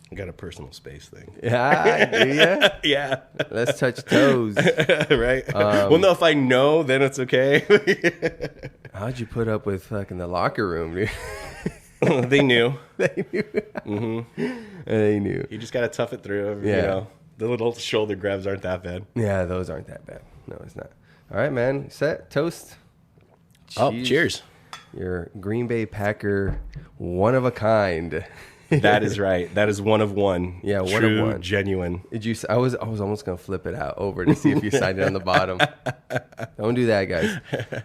I got a personal space thing. Yeah, do ya? Yeah. Let's touch toes. Right? Well, no, if I know, then it's okay. How'd you put up with fucking the locker room, dude? They knew. They knew. They knew. You just got to tough it through. Yeah. You know, the little shoulder grabs aren't that bad. Yeah, those aren't that bad. No, it's not. All right, man. Set. Toast. Oh, cheers. Your Green Bay Packer, one of a kind. That is right. That is one of one. Yeah, one True, of one. Genuine. Did you? I was almost gonna flip it out over to see if you signed it on the bottom. Don't do that, guys.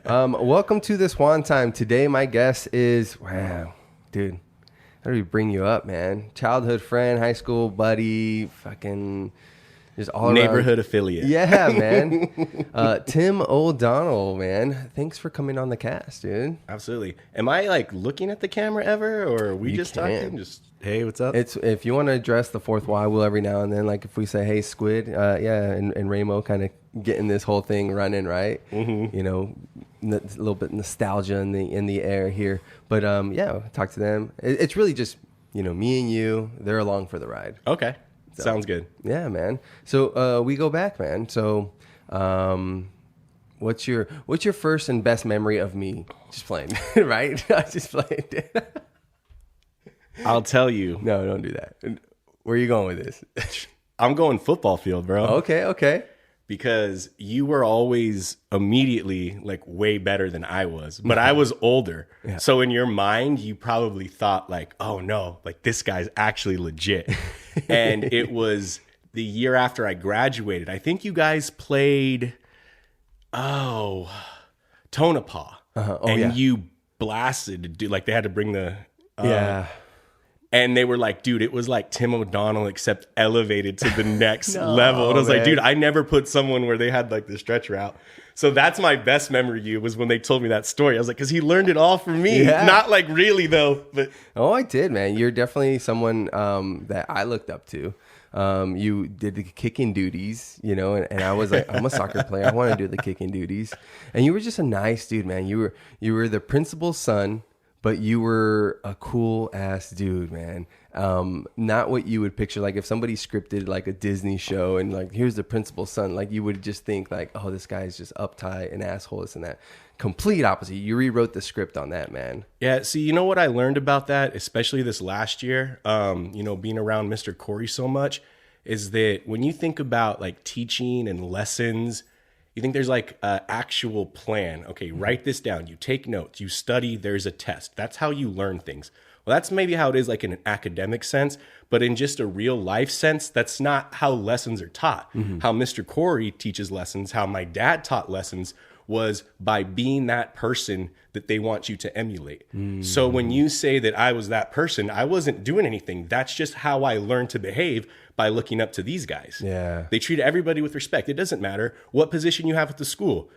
Welcome to this one time. Today, my guest is dude. How do we bring you up, man? Childhood friend, high school buddy, fucking just all neighborhood around. affiliate. Yeah, man. Tim O'Donnell, man. Thanks for coming on the cast, dude. Absolutely. Am I like looking at the camera ever, or are we You just can. talking? Just hey, what's up? It's if you want to address the fourth why, we'll every now and then. Like if we say, "Hey, Squid," and Ramo kind of getting this whole thing running, right? Mm-hmm. You know, a little bit nostalgia in the air here, but talk to them. It's really just me and you. They're along for the ride. Okay. Sounds good. Yeah, man. So we go back, man. So what's your first and best memory of me just playing? Right? I just played. I'll tell you. No, don't do that. Where are you going with this? I'm going football field, bro. Okay. Because you were always immediately like way better than I was, but I was older. Yeah. So in your mind, you probably thought like, oh no, like this guy's actually legit. And it was the year after I graduated. I think you guys played, Tonopah. And you blasted, dude. Like they had to bring the... And they were like, dude, it was like Tim O'Donnell, except elevated to the next level. And I was like, dude, I never put someone where they had like the stretch route. So that's my best memory of you was when they told me that story. I was like, because he learned it all from me. Yeah. Not like really, though. But oh, I did, man. You're definitely someone that I looked up to. You did the kicking duties, and I was like, I'm a soccer player. I want to do the kicking duties. And you were just a nice dude, man. You were the principal's son. But you were a cool ass dude, man. Not what you would picture. Like if somebody scripted like a Disney show and like, here's the principal's son, like you would just think like, oh, this guy's just uptight and asshole, this and that. Complete opposite. You rewrote the script on that, man. Yeah. See, you know what I learned about that, especially this last year, being around Mr. Corey so much, is that when you think about like teaching and lessons, you think there's like an actual plan. Okay, write this down. You take notes. You study. There's a test. That's how you learn things. Well, that's maybe how it is like in an academic sense, but in just a real life sense, that's not how lessons are taught. Mm-hmm. How Mr. Corey teaches lessons, how my dad taught lessons was by being that person that they want you to emulate. Mm-hmm. So when you say that I was that person, I wasn't doing anything. That's just how I learned to behave by looking up to these guys. Yeah. They treat everybody with respect. It doesn't matter what position you have at the school.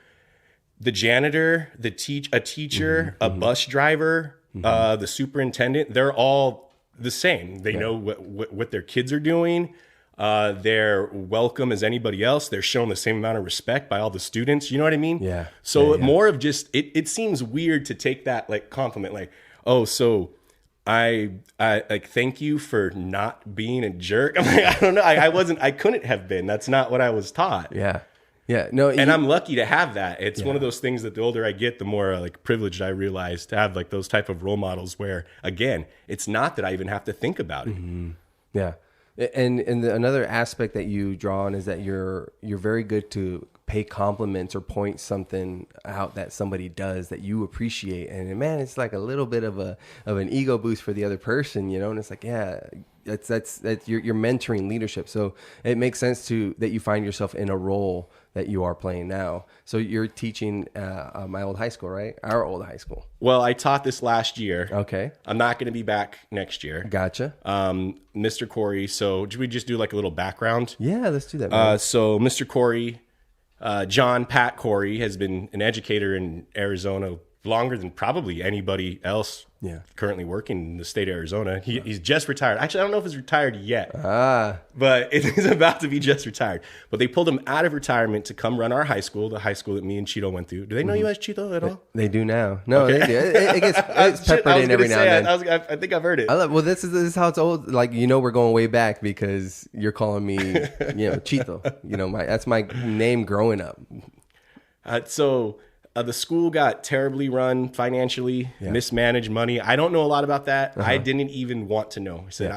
The janitor, a teacher, a bus driver, the superintendent, they're all the same. They know what their kids are doing. They're welcome as anybody else. They're shown the same amount of respect by all the students. You know what I mean? Yeah. So more of just, it seems weird to take that like compliment, like, oh, so I like, thank you for not being a jerk. I'm like, I don't know. I couldn't have been. That's not what I was taught. Yeah. Yeah. No. And I'm lucky to have that. It's one of those things that the older I get, the more like privileged I realize to have like those type of role models where, again, it's not that I even have to think about it. Mm-hmm. Yeah. And another aspect that you draw on is that you're very good to pay compliments or point something out that somebody does that you appreciate, and man, it's like a little bit of an ego boost for the other person, and it's like, yeah, that's you're mentoring leadership, so it makes sense that you find yourself in a role that you are playing now. So you're teaching my old high school, right? Our old high school. Well, I taught this last year. Okay. I'm not going to be back next year. Gotcha. Mr. Corey. So should we just do like a little background? Yeah, let's do that. So Mr. Corey, John Pat Corey, has been an educator in Arizona longer than probably anybody else currently working in the state of Arizona. He's just retired. Actually, I don't know if he's retired yet, but he's about to be just retired. But they pulled him out of retirement to come run our high school, the high school that me and Cheeto went through. Do they know you as Cheeto at all? They do now. No, they do. It gets peppered in every now and then. I think I've heard it. Well, this is how it's old. Like, we're going way back because you're calling me, Cheeto. That's my name growing up. The school got terribly run financially, mismanaged money. I don't know a lot about that. I didn't even want to know. I said,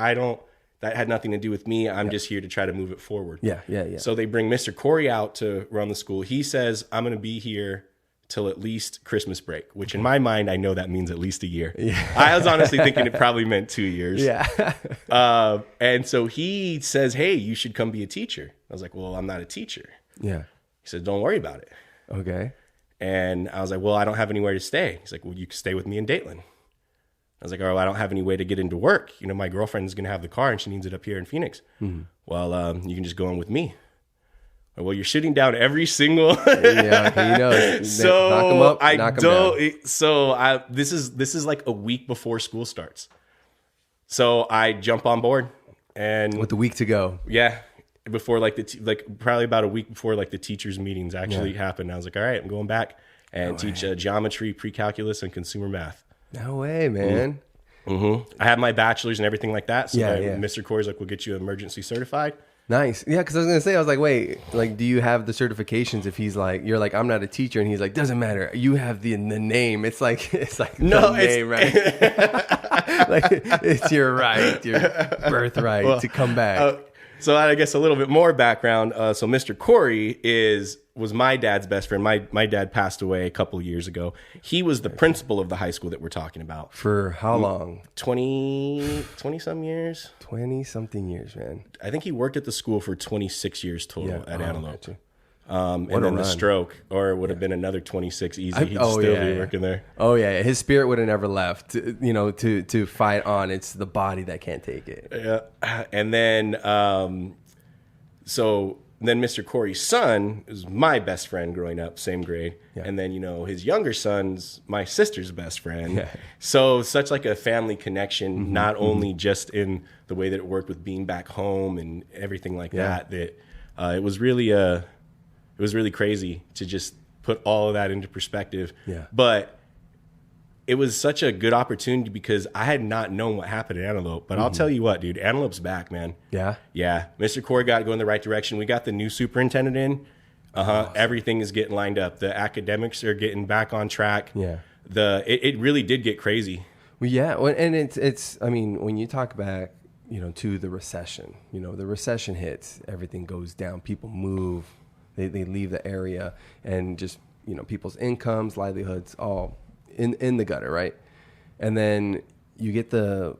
that had nothing to do with me. I'm just here to try to move it forward. Yeah. So they bring Mr. Corey out to run the school. He says, I'm going to be here till at least Christmas break, which in my mind, I know that means at least a year. Yeah. I was honestly thinking it probably meant 2 years. Yeah. And so he says, hey, you should come be a teacher. I was like, well, I'm not a teacher. Yeah. He said, don't worry about it. Okay. And I was like, well, I don't have anywhere to stay. He's like, well, you can stay with me in Dayton. I was like, oh, I don't have any way to get into work. My girlfriend's going to have the car and she needs it up here in Phoenix. Mm-hmm. Well, you can just go in with me. Well, you're shooting down every single. Yeah, he knows. So knock him up, knock him down. So this is like a week before school starts. So I jump on board and with the week to go. Yeah. Before probably about a week before the teachers meetings actually happened. I was like, all right, I'm going back and teach geometry, pre-calculus, and consumer math. No way, man. Mm-hmm. I have my bachelor's and everything like that. So Mr. Corey's like, we'll get you emergency certified. Nice. Yeah, because I was going to say, I was like, wait, do you have the certifications? If he's like, you're like, I'm not a teacher. And he's like, doesn't matter. You have the name. It's like no, the name, right? It's your right, your birthright to come back. So I guess a little bit more background. So Mr. Corey was my dad's best friend. My dad passed away a couple of years ago. He was the principal of the high school that we're talking about. For how long? 20-some years. 20-something years, man. I think he worked at the school for 26 years total at Antelope. Gotcha. And then the stroke, or it would have been another 26 easy. He'd still be working there. Oh, yeah. His spirit would have never left, to fight on. It's the body that can't take it. Yeah. And then, then Mr. Corey's son is my best friend growing up, same grade. Yeah. And then, his younger son's my sister's best friend. Yeah. So such like a family connection, not only just in the way that it worked with being back home and everything like that it was really it was really crazy to just put all of that into perspective. Yeah. But it was such a good opportunity because I had not known what happened at Antelope. But I'll tell you what, dude, Antelope's back, man. Yeah? Yeah. Mr. Corey got to go in the right direction. We got the new superintendent in. Awesome. Everything is getting lined up. The academics are getting back on track. Yeah. It really did get crazy. Well, yeah. And it's I mean, when you talk back, to the recession, the recession hits, everything goes down. People move. They leave the area and just, people's incomes, livelihoods, all in the gutter, right? And then you get the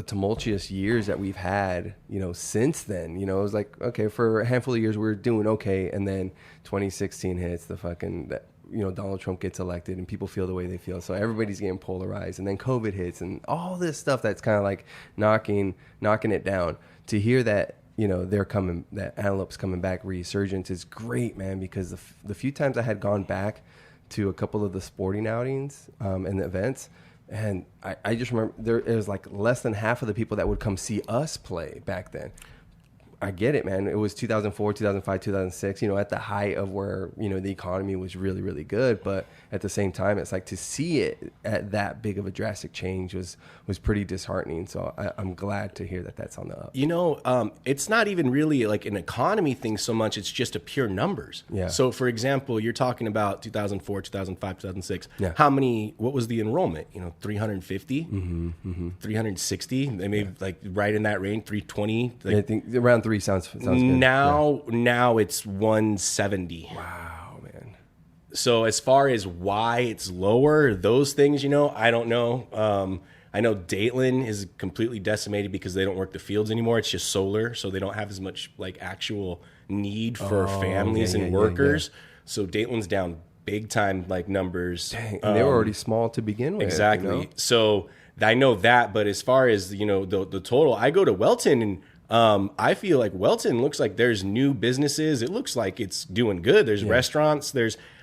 tumultuous years that we've had, since then. It was like, okay, for a handful of years we're doing okay, and then 2016 hits, Donald Trump gets elected and people feel the way they feel. So everybody's getting polarized, and then COVID hits and all this stuff that's kind of like knocking it down. To hear that, that Antelope's coming back, resurgence is great, man, because the few times I had gone back to a couple of the sporting outings and the events, and I just remember it was like less than half of the people that would come see us play back then. I get it, man. It was 2004, 2005, 2006, at the height of where, the economy was really, really good. But at the same time, it's like to see it at that big of a drastic change was pretty disheartening. So I'm glad to hear that that's on the up. It's not even really like an economy thing so much. It's just a pure numbers. Yeah. So, for example, you're talking about 2004, 2005, 2006. Yeah. What was the enrollment? 350, 360, maybe like right in that range, 320. I think around 3 sounds good. Now it's 170. Wow, man. So as far as why it's lower, those things, I don't know. I know Dayton is completely decimated because they don't work the fields anymore. It's just solar, so they don't have as much like actual need for families and workers. Yeah. So Dayton's down big time, like numbers. Dang, and they were already small to begin with. Exactly. So I know that, but as far as the total, I go to Wellton and I feel like Wellton looks like there's new businesses. It looks like it's doing good. There's restaurants.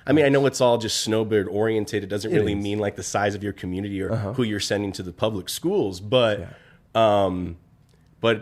I know it's all just snowbird oriented. It doesn't really mean like the size of your community or who you're sending to the public schools. But, then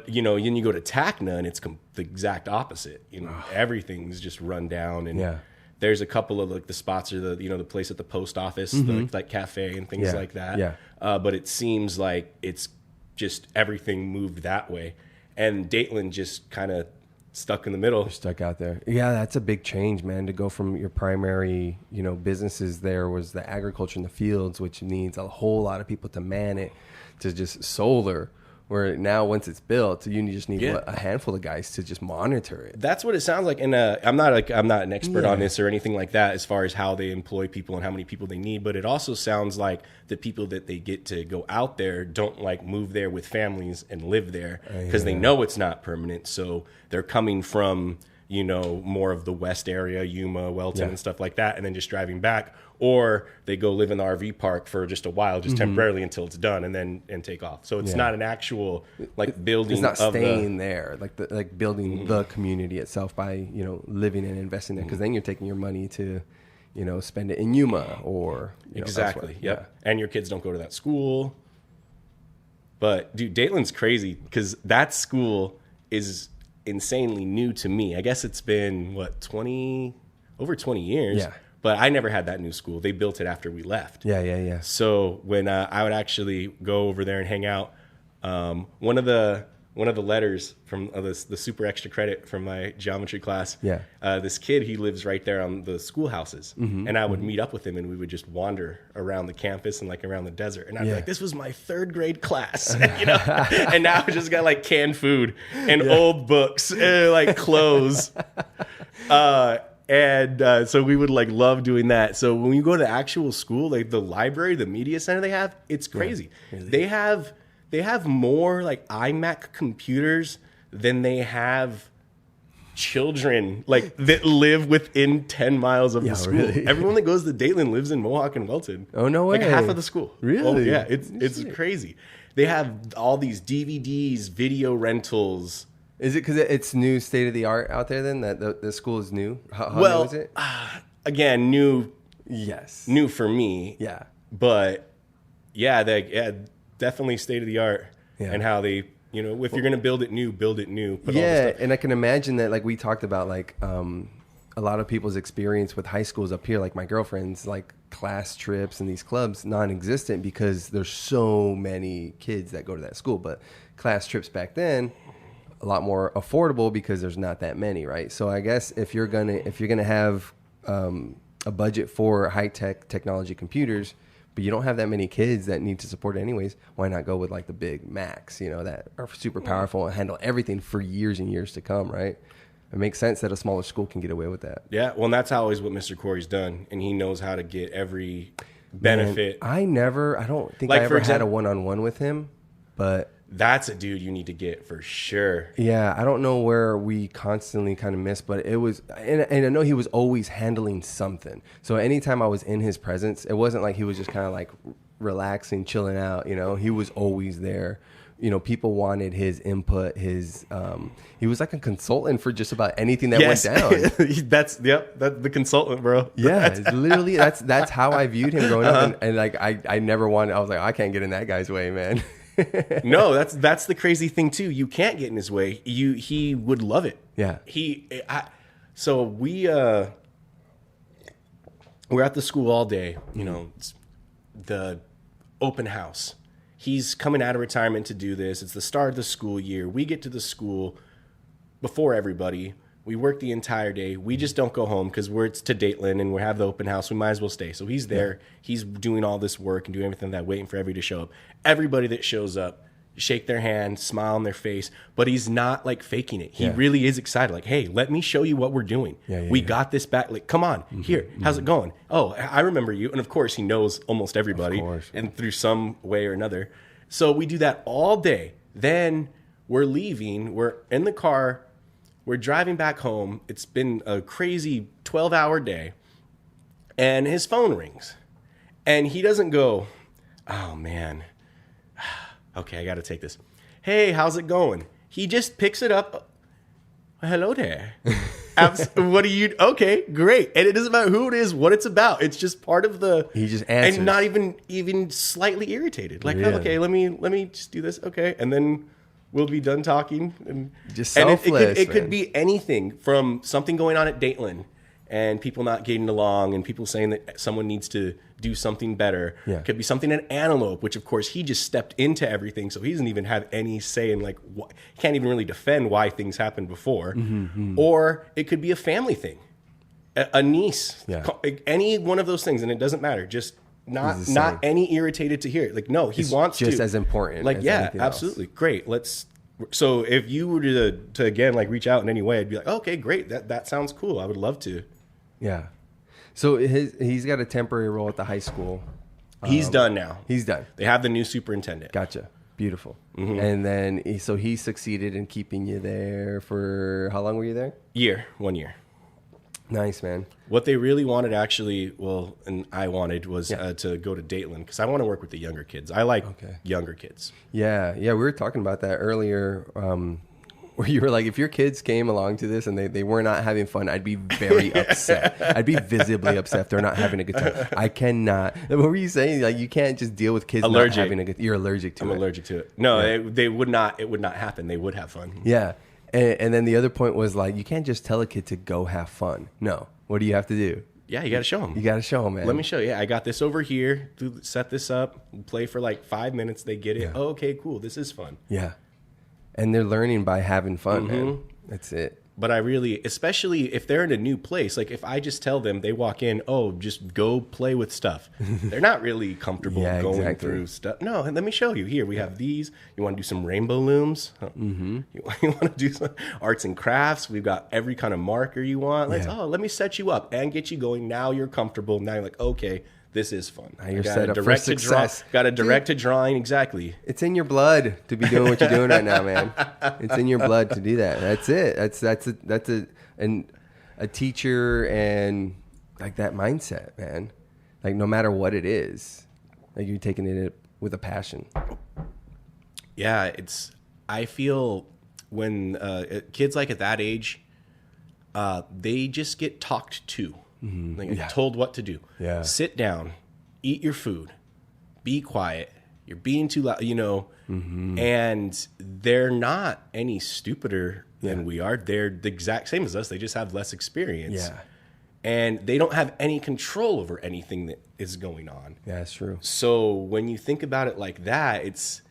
you go to Tacna and it's the exact opposite. Everything's just run down. And there's a couple of like the spots or the place at the post office, the like cafe and things like that. Yeah. But it seems like it's just everything moved that way. And Dayton just kind of stuck in the middle. Stuck out there. Yeah, that's a big change, man, to go from your primary, businesses there was the agriculture in the fields, which needs a whole lot of people to man it, to just solar, where now once it's built, you just need a handful of guys to just monitor it. That's what it sounds like. And I'm not an expert on this or anything like that as far as how they employ people and how many people they need. But it also sounds like the people that they get to go out there don't like move there with families and live there because they know it's not permanent. So they're coming from, more of the West area, Yuma, Wellton and stuff like that, and then just driving back. Or they go live in the RV park for just a while, just temporarily until it's done, and take off. So it's not an actual like building. It's not staying there, like building the community itself by living and investing there. Because then you're taking your money to, spend it in Yuma or exactly. Yep. And your kids don't go to that school. But dude, Dayton's crazy because that school is insanely new to me. I guess it's been over 20 years. Yeah. But I never had that new school. They built it after we left. Yeah. So when I would actually go over there and hang out, one of the letters from the super extra credit from my geometry class, this kid, he lives right there on the schoolhouses. And I would meet up with him and we would just wander around the campus and like around the desert. And I'd be like, this was my third grade class, and now I just got like canned food and old books, and, like clothes. And so we would like love doing that. So when you go to the actual school, like the library, the media center they have, it's crazy. Yeah, really. They have more like iMac computers than they have children like that live within 10 miles of the school. Really? Everyone that goes to Dayton lives in Mohawk and Wellton. Oh, no way. Like half of the school. Really? Oh, yeah. It's crazy. They have all these DVDs, video rentals. Is it because it's new, state of the art out there? Then that the school is new. How new is it? Again, new. Yes, new for me. Yeah, but definitely state of the art. Yeah. And how they, if you're gonna build it new. Put all the stuff. And I can imagine that, like we talked about, like a lot of people's experience with high schools up here, like my girlfriend's, like class trips and these clubs, non-existent because there's so many kids that go to that school. But class trips back then, a lot more affordable because there's not that many, right? So I guess if you're gonna have a budget for high-tech technology computers, but you don't have that many kids that need to support it anyways, why not go with like the big Macs, that are super powerful and handle everything for years and years to come, right? It makes sense that a smaller school can get away with that. Yeah, well, and that's always what Mr. Corey's done, and he knows how to get every benefit. Man, I don't think I ever had a one-on-one with him, but that's a dude you need to get for sure. Yeah, I don't know where we constantly kind of missed, but it was, and I know he was always handling something. So anytime I was in his presence, it wasn't like he was just kind of like relaxing, chilling out. He was always there. People wanted his input. He was like a consultant for just about anything that went down. That's the consultant, bro. Yeah, it's literally that's how I viewed him growing up, and like I never wanted. I was like, I can't get in that guy's way, man. No, that's the crazy thing too. You can't get in his way. He would love it. Yeah. So we're at the school all day. It's the open house. He's coming out of retirement to do this. It's the start of the school year. We get to the school before everybody. We work the entire day. We just don't go home because it's to Dayton and we have the open house. We might as well stay. So he's there. Yeah. He's doing all this work and doing everything that, waiting for everybody to show up. Everybody that shows up, shake their hand, smile on their face, but he's not like faking it. He really is excited. Like, hey, let me show you what we're doing. We got this back. Like, come on, here. How's it going? Oh, I remember you. And of course, he knows almost everybody, and through some way or another. So we do that all day. Then we're leaving. We're in the car. We're driving back home. It's been a crazy 12-hour day. And his phone rings. And he doesn't go, oh, man. Okay, I got to take this. Hey, how's it going? He just picks it up. Hello there. What do you? Okay, great. And it doesn't matter who it is, what it's about. It's just part of the. He just answers, and not even slightly irritated. Like, Really? oh, okay, let me just do this. Okay, and then we'll be done talking. And Just and selfless, it could man. be anything from something going on at Dateland and people not getting along and people saying that someone needs to do something better. Yeah. It could be something at Antelope, which of course he just stepped into everything, so he doesn't even have any say in like he can't even really defend why things happened before. Or it could be a family thing, a niece, Yeah. any one of those things, and it doesn't matter. Just not He's the same. any irritated to hear it. Like no, he wants just to as important. like as yeah, anything else. absolutely great. Let's. So if you were to again like reach out in any way, I'd be like, okay, great. That sounds cool. I would love to. Yeah. So he's got a temporary role at the high school. He's done now. He's done. They have the new superintendent. Gotcha. Beautiful. Mm-hmm. And then he succeeded in keeping you there for how long were you there? 1 year. Nice, man. What they really wanted, actually, well, and I wanted was to go to Dateland because I want to work with the younger kids. I like younger kids. Yeah. We were talking about that earlier. Where you were like, if your kids came along to this and they were not having fun, I'd be very upset. I'd be visibly upset if they're not having a good time. I cannot. What were you saying? Like, you can't just deal with kids not having a good. You're allergic to it. I'm allergic to it. No, they would not. It would not happen. They would have fun. Yeah. And then the other point was like, you can't just tell a kid to go have fun. No. What do you have to do? Yeah, you got to show them. You got to show them, man. Let me show you. Yeah, I got this over here. Set this up. Play for like 5 minutes. They get it. Yeah. Oh, okay, cool. This is fun. Yeah. And they're learning by having fun, man. That's it. But I really, especially if they're in a new place, like if I just tell them, they walk in, oh, just go play with stuff. They're not really comfortable going through stuff. No, let me show you. Here, we have these. You want to do some rainbow looms? You want to do some arts and crafts? We've got every kind of marker you want. Let me set you up and get you going. Now you're comfortable. Now you're like, okay, this is fun. Now you're set up for success. Got a direct to drawing. Exactly. It's in your blood to be doing what you're doing right now, man. It's in your blood to do that. That's it. That's a teacher and like that mindset, man. Like no matter what it is, like you're taking it with a passion. Yeah, I feel when kids like at that age, they just get talked to. They get told what to do. Yeah. Sit down, eat your food, be quiet. You're being too loud, and they're not any stupider than we are. They're the exact same as us. They just have less experience. Yeah. And they don't have any control over anything that is going on. Yeah, that's true. So when you think about it like that, it's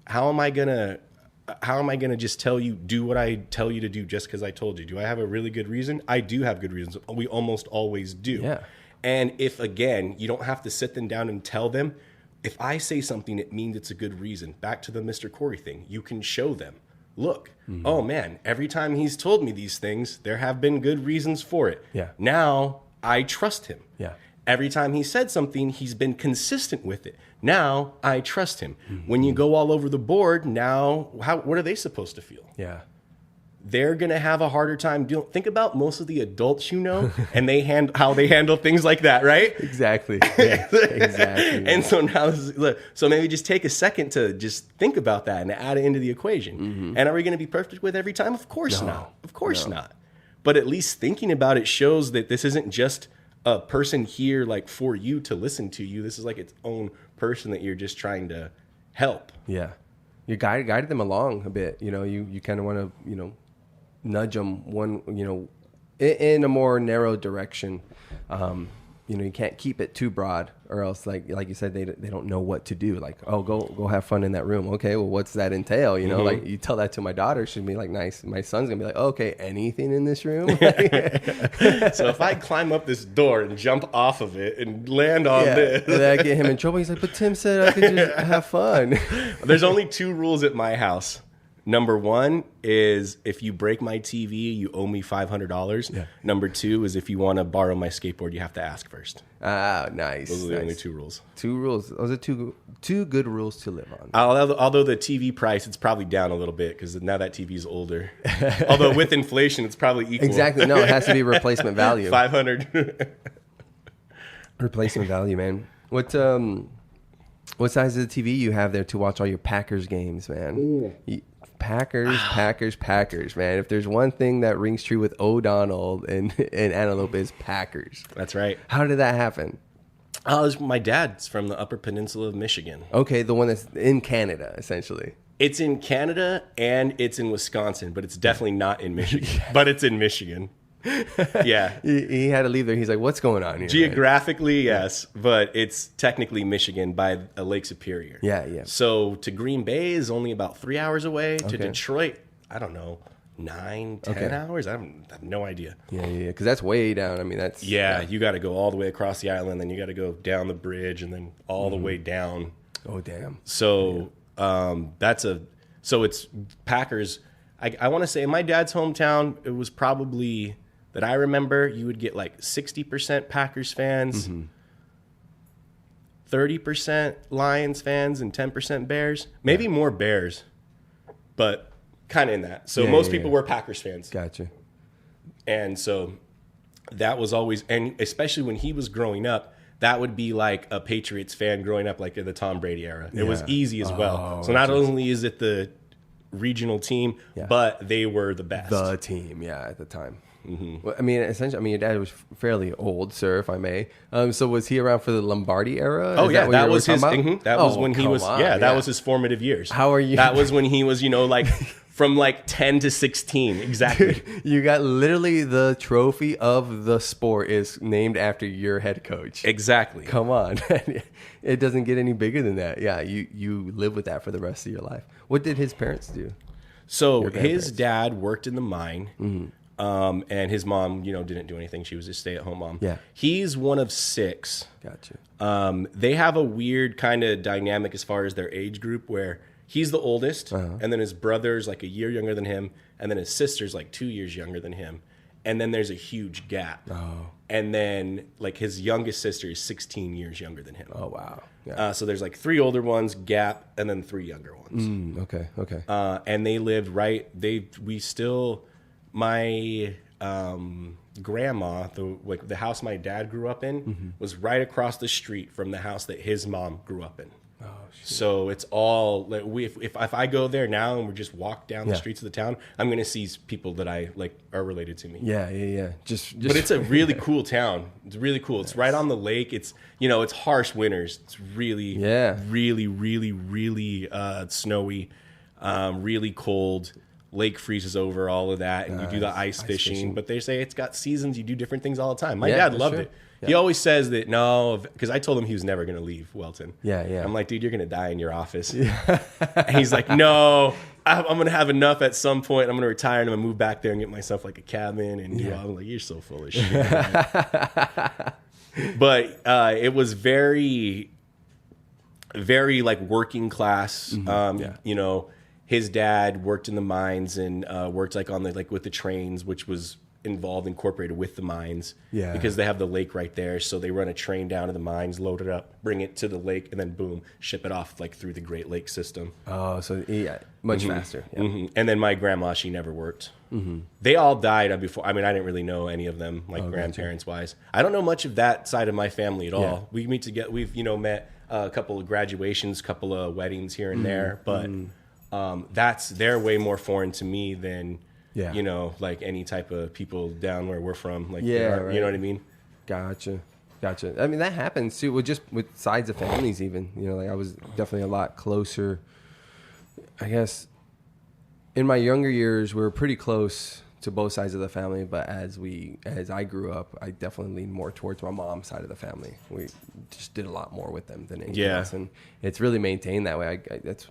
how am I gonna just tell you do what I tell you to do just because I told you? Do I have a really good reason? I do have good reasons. We almost always do. Yeah. And if again, you don't have to sit them down and tell them. If I say something, it means it's a good reason. Back to the Mr. Corey thing. You can show them. Look, oh man, every time he's told me these things, there have been good reasons for it. Yeah. Now I trust him. Yeah. Every time he said something, he's been consistent with it. Now I trust him. When you go all over the board, now what are they supposed to feel? Yeah. They're going to have a harder time dealing. Think about most of the adults and how they handle things like that, right? Exactly. Yeah, exactly. And so now, so maybe just take a second to just think about that and add it into the equation. And are we going to be perfect with every time? Of course not. Of course not. But at least thinking about it shows that this isn't just a person here like for you to listen to you. This is like its own person that you're just trying to help. Yeah. You guided them along a bit. You kind of want to, nudge them in a more narrow direction. You can't keep it too broad or else like you said, they don't know what to do. Like, oh, go have fun in that room. Okay. Well, what's that entail? Like you tell that to my daughter, she'd be like, nice. My son's gonna be like, okay, anything in this room? So if I climb up this door and jump off of it and land on this. And then I get him in trouble. He's like, but Tim said I could just have fun. There's only 2 rules at my house. Number 1 is if you break my TV, you owe me $500. Yeah. Number 2 is if you want to borrow my skateboard, you have to ask first. Ah, nice. Those are the only 2 rules. 2 rules. Those are two good rules to live on. Although the TV price, it's probably down a little bit because now that TV is older. Although with inflation, it's probably equal. Exactly. No, it has to be replacement value. 500. Replacement value, man. What size of the TV you have there to watch all your Packers games, man? Packers, man. If there's one thing that rings true with O'Donnell and Antelope is Packers. That's right. How did that happen? My dad's from the Upper Peninsula of Michigan. Okay, the one that's in Canada, essentially. It's in Canada and it's in Wisconsin, but it's definitely not in Michigan. But it's in Michigan. Yeah. He had to leave there. He's like, what's going on here? Geographically, yes, but it's technically Michigan by Lake Superior. Yeah. So to Green Bay is only about 3 hours away. To Detroit, I don't know, 9, 10 hours? I have no idea. Yeah, because that's way down. I mean, that's... Yeah, you got to go all the way across the island, then you got to go down the bridge, and then all the way down. Oh, damn. So so it's Packers. I want to say in my dad's hometown, it was probably... that I remember, you would get like 60% Packers fans, 30% Lions fans, and 10% Bears. Maybe more Bears, but kind of in that. So most people were Packers fans. Gotcha. And so that was always, and especially when he was growing up, that would be like a Patriots fan growing up, like in the Tom Brady era. It was easy as well. So not only is it the regional team, but they were the best. The team, at the time. Well, I mean, essentially, your dad was fairly old, sir, if I may. So was he around for the Lombardi era? Oh, yeah, that was his. That was when he was. That was his formative years. How are you? That was when he was, like from like 10 to 16, exactly. Dude, you got literally the trophy of the sport is named after your head coach. Exactly. Come on, it doesn't get any bigger than that. Yeah, you live with that for the rest of your life. What did his parents do? So his dad worked in the mine. And his mom, didn't do anything. She was a stay-at-home mom. Yeah. He's one of 6. Gotcha. They have a weird kind of dynamic as far as their age group where he's the oldest, and then his brother's like a year younger than him, and then his sister's like 2 years younger than him. And then there's a huge gap. Oh. And then like his youngest sister is 16 years younger than him. Oh, wow. Yeah. So there's like 3 older ones, gap, and then 3 younger ones. Okay. And they lived my grandma, the house my dad grew up in, was right across the street from the house that his mom grew up in. Oh, shit. So it's all like if I go there now and we just walk down the streets of the town, I'm gonna see people that I like are related to me. Yeah. Just But it's a really cool town. It's really cool. It's right on the lake. It's it's harsh winters. It's really really snowy, really cold. Lake freezes over, all of that, and you do the ice fishing. But they say it's got seasons. You do different things all the time. My dad loved it. Yeah. He always says that because I told him he was never going to leave Wellton. Yeah. I'm like, dude, you're going to die in your office. Yeah. And he's like, no, I'm going to have enough at some point. I'm going to retire and I'm going to move back there and get myself like a cabin. And I'm like, you're so full of shit. But it was very, very like working class. His dad worked in the mines and worked like on with the trains, which was incorporated with the mines. Yeah. Because they have the lake right there, so they run a train down to the mines, load it up, bring it to the lake, and then boom, ship it off like through the Great Lakes system. Oh, so much faster. Yeah. And then my grandma, she never worked. They all died before. I mean, I didn't really know any of them, like grandparents wise. I don't know much of that side of my family at all. Yeah. We meet together. We've met a couple of graduations, couple of weddings here and there, but. They're way more foreign to me than, like any type of people down where we're from. Like, you know what I mean? Gotcha. I mean, that happens too with sides of families even, like I was definitely a lot closer, I guess. In my younger years, we were pretty close to both sides of the family, but as I grew up, I definitely leaned more towards my mom's side of the family. We just did a lot more with them than anything else. And it's really maintained that way. That's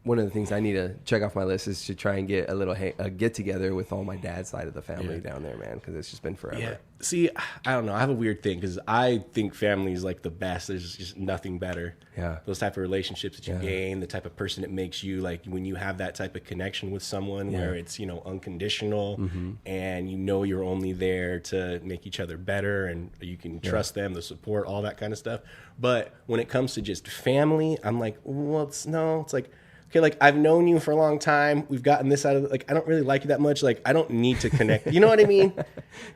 one of the things I need to check off my list is to try and get a get together with all my dad's side of the family down there, man, because it's just been forever. Yeah. See, I don't know. I have a weird thing because I think family is like the best. There's just nothing better. Yeah. Those type of relationships that you gain, the type of person it makes you, like when you have that type of connection with someone where it's, unconditional and you're only there to make each other better and you can trust them, the support, all that kind of stuff. But when it comes to just family, I'm like, well, it's like, okay, like I've known you for a long time. We've gotten this out of like I don't really like you that much. Like I don't need to connect. You know what I mean?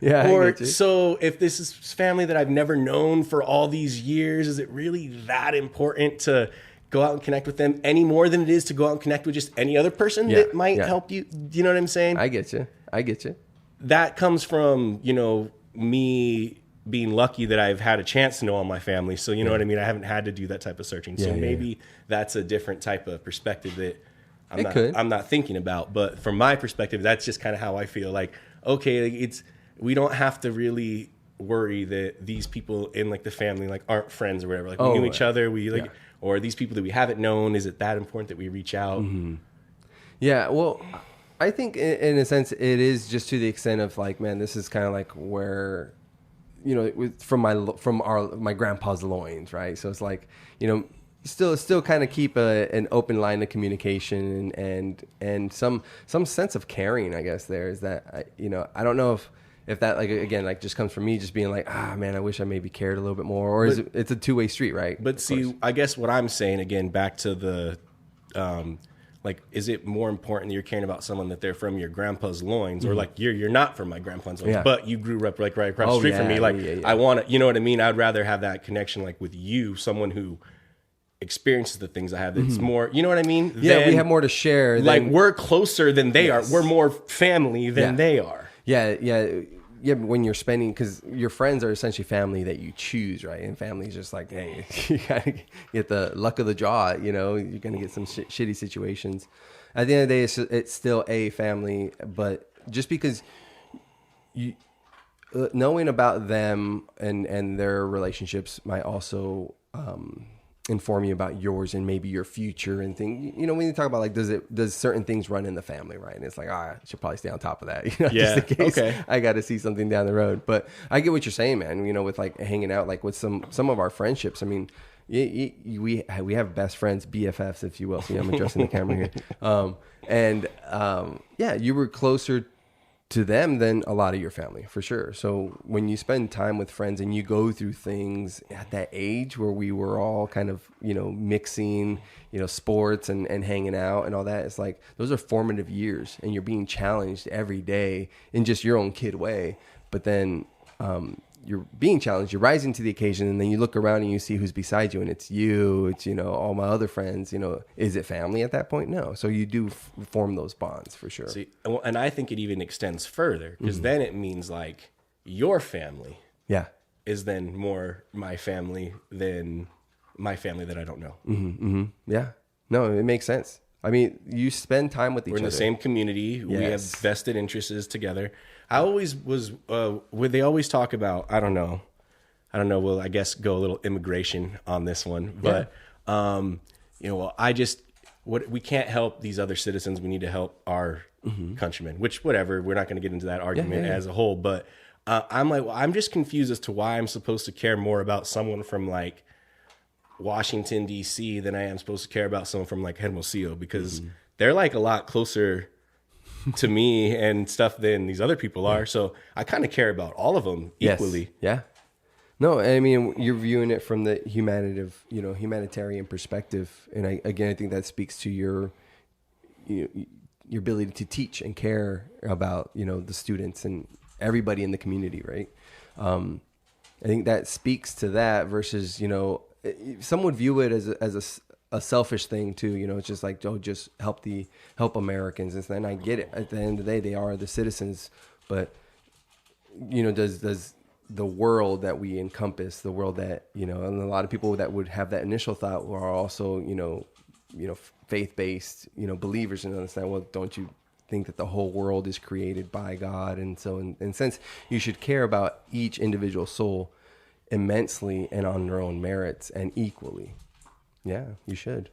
Yeah. Or so if this is family that I've never known for all these years, is it really that important to go out and connect with them any more than it is to go out and connect with just any other person that might help you. Do you know what I'm saying? I get you. That comes from, me being lucky that I've had a chance to know all my family. So, you know what I mean? I haven't had to do that type of searching. So maybe that's a different type of perspective that I'm not thinking about. But from my perspective, that's just kind of how I feel. Like, okay, we don't have to really worry that these people in like the family like aren't friends or whatever. Like we knew each other. We like, or these people that we haven't known. Is it that important that we reach out? Mm-hmm. Yeah. Well, I think in a sense it is just to the extent of like, man, this is kind of like where, from my grandpa's loins, right? So it's like, still kind of keep an open line of communication and some sense of caring, I guess. There is that, I don't know if that, like, again, like just comes from me just being like, man, I wish I maybe cared a little bit more, or it's a two-way street, right? But see, I guess what I'm saying, again, back to the, like, is it more important that you're caring about someone that they're from your grandpa's loins, or like you're not from my grandpa's loins, but you grew up like right across the street from me? Like, I want to, you know what I mean? I'd rather have that connection, like with you, someone who experiences the things I have. That's more, you know what I mean? Yeah, we have more to share. Like we're closer than they are. We're more family than they are. Yeah, but when you're spending, because your friends are essentially family that you choose, right? And family's just like, hey, you gotta get the luck of the draw, you're gonna get some shitty situations. At the end of the day, it's still a family, but just because you knowing about them and their relationships might also inform you about yours and maybe your future and things. When you talk about like, does certain things run in the family, right? And it's like, I should probably stay on top of that, just in case I got to see something down the road. But I get what you're saying, man. With like hanging out, like with some of our friendships. I mean, we have best friends, BFFs, if you will. See, I'm addressing the camera here. You were closer to them than a lot of your family, for sure. So when you spend time with friends and you go through things at that age where we were all kind of, mixing, sports and hanging out and all that, it's like those are formative years and you're being challenged every day in just your own kid way. But then you're being challenged, you're rising to the occasion, and then you look around and you see who's beside you, and it's you, it's, all my other friends, is it family at that point? No. So you do form those bonds for sure. See, and I think it even extends further, because then it means like your family is then more my family than my family that I don't know. Yeah. No, it makes sense. I mean, you spend time with each other. We're in the same community. Yes. We have vested interests together. I always was, would they always talk about, I don't know, we'll, I guess, go a little immigration on this one, but, we can't help these other citizens. We need to help our countrymen, which, whatever, we're not going to get into that argument as a whole, but I'm like, well, I'm just confused as to why I'm supposed to care more about someone from like Washington, D.C. than I am supposed to care about someone from like Hermosillo, because they're like a lot closer to me and stuff than these other people are. So I kind of care about all of them equally. Yes. Yeah. No, I mean, you're viewing it from the humanitarian perspective. And I think that speaks to your ability to teach and care about, the students and everybody in the community. Right. I think that speaks to that versus, some would view it as a selfish thing too. It's just like, just help Americans. And then I get it. At the end of the day, they are the citizens, but does the world that we encompass, the world that, and a lot of people that would have that initial thought are also, faith-based, believers, and understand, well, don't you think that the whole world is created by God? And so in a sense, you should care about each individual soul immensely and on their own merits and equally. Yeah, you should.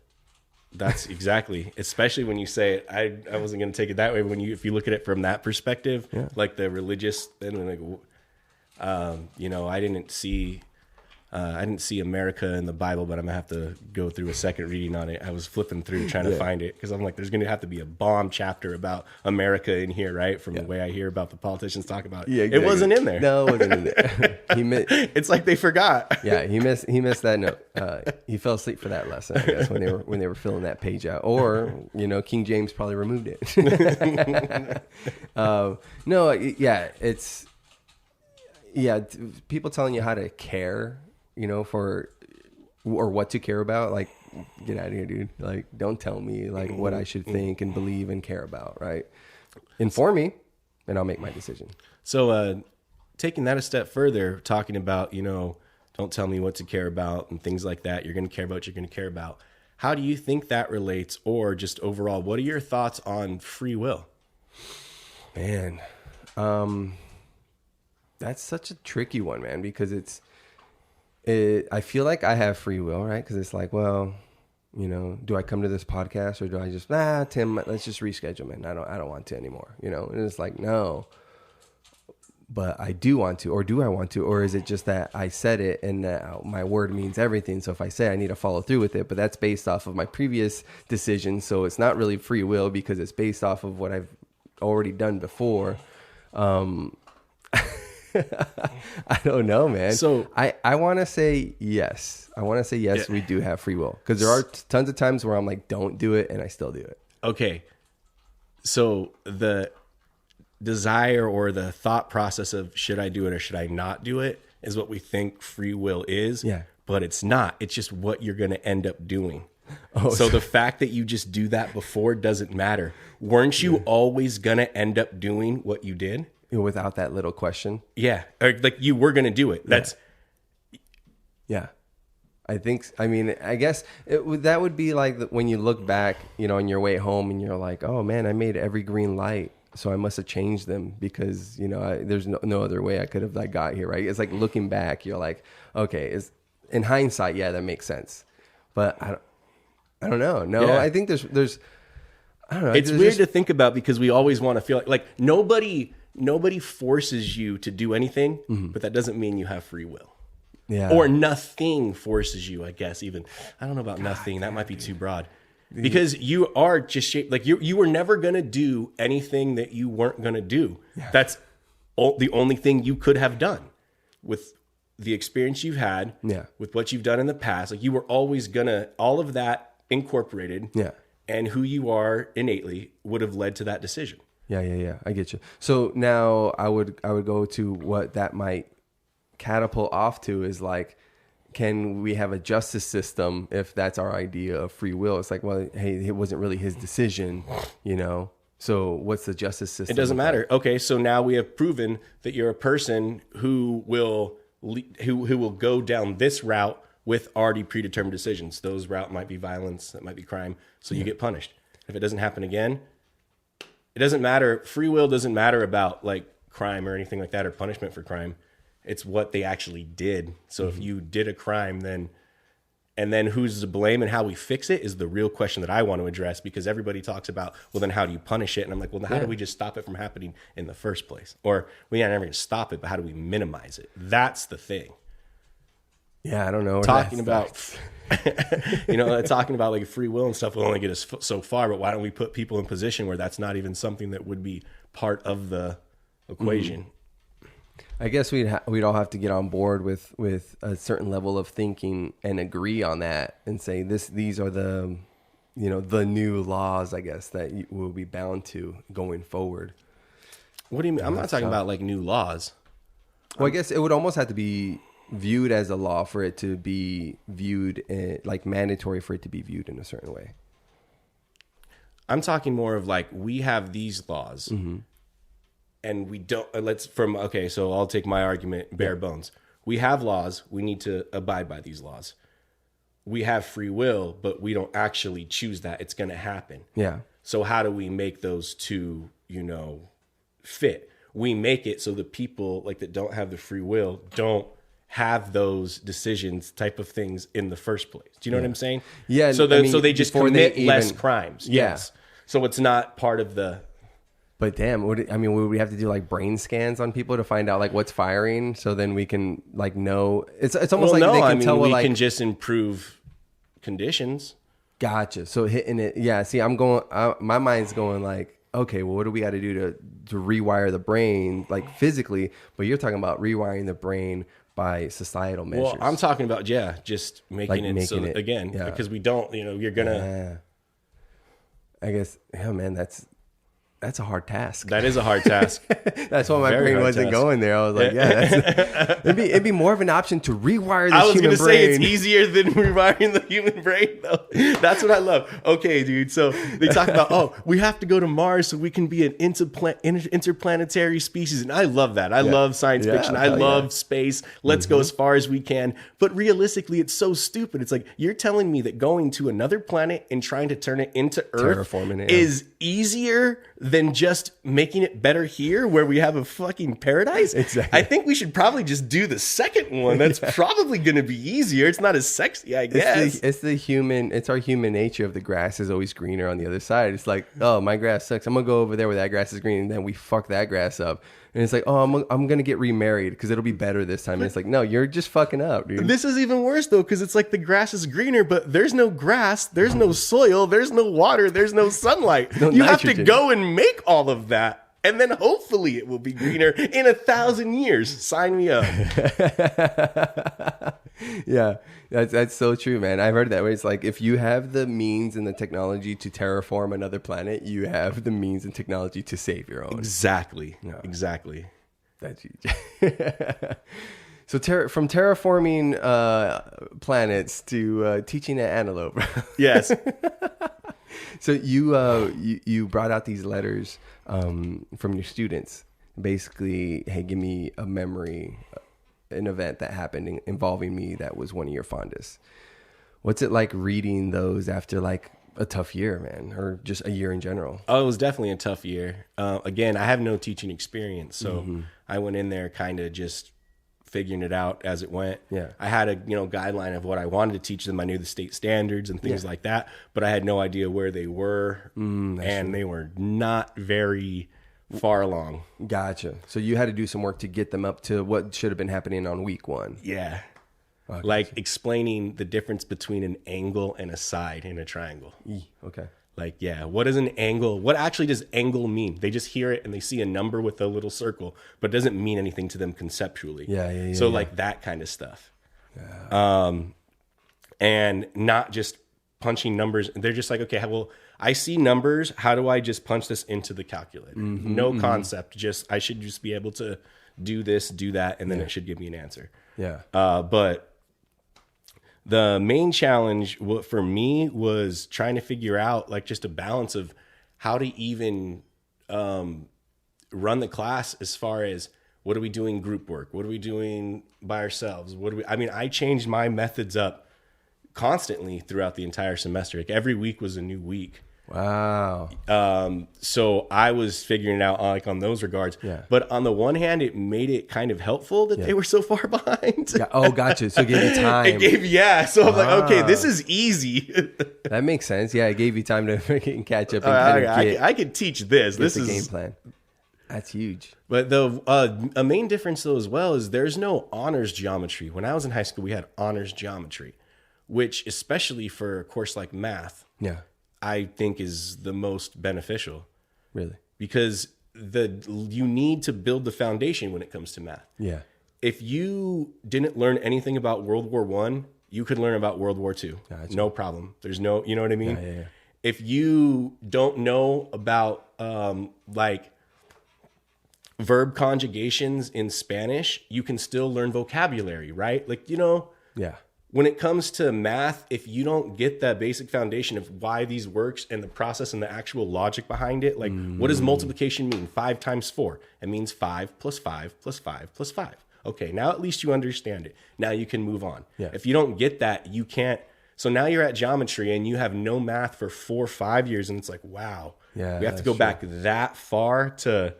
That's exactly, especially when you say it. I wasn't going to take it that way. If you look at it from that perspective, like the religious, then like, I didn't see America in the Bible, but I'm gonna have to go through a second reading on it. I was flipping through trying to find it because I'm like, there's gonna have to be a bomb chapter about America in here, right? From the way I hear about the politicians talk about it. Yeah, exactly. It wasn't in there. No, it wasn't in there. It's like they forgot. Yeah, he missed that note. He fell asleep for that lesson, I guess, when they were filling that page out, or King James probably removed it. People telling you how to care, or what to care about. Like, get out of here, dude. Like, don't tell me like what I should think and believe and care about, right? Inform me and I'll make my decision. So, taking that a step further, talking about, don't tell me what to care about and things like that. You're going to care about what you're going to care about. How do you think that relates, or just overall, what are your thoughts on free will? Man, that's such a tricky one, man, because I feel like I have free will, right? Because it's like, well, do I come to this podcast or do I just, Tim, let's just reschedule, man. I don't want to anymore, and it's like, no, but I do want to, or do I want to, or is it just that I said it and that my word means everything? So if I say I need to follow through with it, but that's based off of my previous decision. So it's not really free will because it's based off of what I've already done before. I don't know, man. So I want to say yes. Yeah. We do have free will, because there are tons of times where I'm like, don't do it, and I still do it. Okay. So the desire or the thought process of should I do it or should I not do it is what we think free will is. Yeah. But it's not. It's just what you're going to end up doing. Oh, so the fact that you just do that before doesn't matter. Weren't you always going to end up doing what you did? Without that little question. Yeah. Or like you were going to do it. That's. Yeah. I guess that would be like when you look back, on your way home and you're like, oh man, I made every green light. So I must have changed them because, there's no other way I could have got here. Right. It's like looking back, you're like, okay, in hindsight. Yeah, that makes sense. But I don't know. No, yeah. I think there's, I don't know. It's weird to think about because we always want to feel like nobody forces you to do anything, but that doesn't mean you have free will. Yeah. Or nothing forces you, I guess, even. I don't know about nothing. That might be too broad. Because you are just shaped, like you were never going to do anything that you weren't going to do. Yeah. That's the only thing you could have done with the experience you've had, with what you've done in the past. Like you were always going to, all of that incorporated, and who you are innately would have led to that decision. Yeah. I get you. So now I would go to what that might catapult off to is like, can we have a justice system if that's our idea of free will? It's like, well, hey, it wasn't really his decision, So what's the justice system? It doesn't matter. Okay, so now we have proven that you're a person who will go down this route with already predetermined decisions. Those route might be violence, that might be crime, so you get punished. If it doesn't happen again, it doesn't matter. Free will doesn't matter about like crime or anything like that or punishment for crime. It's what they actually did. So if you did a crime, then who's to blame and how we fix it is the real question that I want to address, because everybody talks about, well, then how do you punish it? And I'm like, well, how do we just stop it from happening in the first place? Or we are never going to stop it, but how do we minimize it? That's the thing. Yeah, I don't know. Talking about, talking about like free will and stuff will only get us so far, but why don't we put people in position where that's not even something that would be part of the equation? I guess we'd all have to get on board with a certain level of thinking and agree on that and say these are the the new laws, I guess, that we'll be bound to going forward. What do you mean? I'm not talking about like new laws. Well, I guess it would almost have to be viewed as a law for it to be viewed like mandatory for it to be viewed in a certain way. I'm talking more of like we have these laws. And we don't, so I'll take my argument bare bones. We have laws. We need to abide by these laws. We have free will, but we don't actually choose that. It's going to happen. Yeah. So how do we make those two, fit? We make it so the people like that don't have the free will don't have those decisions type of things in the first place. Do you know what I'm saying? Yeah. So they just commit less crimes. Yeah. Yes. So it's not part of the... But damn, would we have to do like brain scans on people to find out like what's firing, so then we can like know? It's almost they can tell. We can just improve conditions. Gotcha. So hitting it, yeah. See, my mind's going like, okay, well, what do we got to do to rewire the brain like physically? But you're talking about rewiring the brain by societal measures. Well, I'm talking about just making it again, because we don't. You're gonna. I guess, yeah, man, that's a hard task. That is a hard task. That's why my Very brain hard wasn't task. going there. I was like, yeah, it'd be more of an option to rewire the I was human going to say it's brain. easier than rewiring the human brain, though. That's what I love. Okay, dude. So they talk about, oh, we have to go to Mars so we can be an interplanetary species. And I love that. I love science fiction. I love space. Let's go as far as we can. But realistically, it's so stupid. It's like, you're telling me that going to another planet and trying to turn it into Earth Terraforming it, is easier than just making it better here where we have a fucking paradise? Exactly. I think we should probably just do the second one. That's probably going to be easier. It's not as sexy, I guess. It's our human nature of the grass is always greener on the other side. It's like, oh, my grass sucks. I'm going to go over there where that grass is green. And then we fuck that grass up. And it's like, oh, I'm going to get remarried because it'll be better this time. And it's like, no, you're just fucking up, dude. This is even worse, though, because it's like the grass is greener, but there's no grass, there's no soil, there's no water, there's no sunlight. No you have to nitrogen. go and make all of that. And then hopefully it will be greener in 1,000 years. Sign me up. Yeah, that's so true, man. I've heard that where it's like, if you have the means and the technology to terraform another planet, you have the means and technology to save your own. Exactly. No. Exactly. That's huge. So from terraforming planets to teaching an antelope. Yes. So you brought out these letters from your students. Basically, hey, give me a memory, an event that happened involving me that was one of your fondest. What's it like reading those after like a tough year, man, or just a year in general? Oh, it was definitely a tough year. Again, I have no teaching experience, so I went in there kind of just figuring it out as it went. Yeah. I had a guideline of what I wanted to teach them. I knew the state standards and things like that, but I had no idea where they were, and they were not very far along. Gotcha. So you had to do some work to get them up to what should have been happening on week 1. Yeah. Okay. Like explaining the difference between an angle and a side in a triangle. Okay. Like, yeah, what is an angle? What actually does angle mean? They just hear it and they see a number with a little circle, but it doesn't mean anything to them conceptually. So like that kind of stuff. Yeah. And not just punching numbers. They're just like, okay, well, I see numbers. How do I just punch this into the calculator? No concept. I should just be able to do this, do that, and then it should give me an answer. Yeah. But the main challenge for me was trying to figure out like just a balance of how to even run the class as far as what are we doing group work? What are we doing by ourselves? I changed my methods up constantly throughout the entire semester. Like every week was a new week. Wow. So I was figuring it out like on those regards. Yeah. But on the one hand, it made it kind of helpful that they were so far behind. Yeah. Oh, gotcha. So it gave you time. So I'm like, okay, this is easy. That makes sense. Yeah, it gave you time to freaking catch up and I could teach this. This is the game plan. That's huge. But a main difference though as well is there's no honors geometry. When I was in high school, we had honors geometry, which especially for a course like math, I think is the most beneficial. Really? Because you need to build the foundation when it comes to math. Yeah. If you didn't learn anything about World War I, you could learn about World War II. Gotcha. No problem. There's no, you know what I mean? Yeah. If you don't know about like verb conjugations in Spanish, you can still learn vocabulary, right? Like, Yeah. when it comes to math, if you don't get that basic foundation of why these works and the process and the actual logic behind it, like what does multiplication mean? 5 times 4. It means 5 plus 5 plus 5 plus 5. Okay, now at least you understand it. Now you can move on. Yeah. If you don't get that, you can't. So now you're at geometry and you have no math for 4 or 5 years. And it's like, wow, Yeah, we have to go back that far to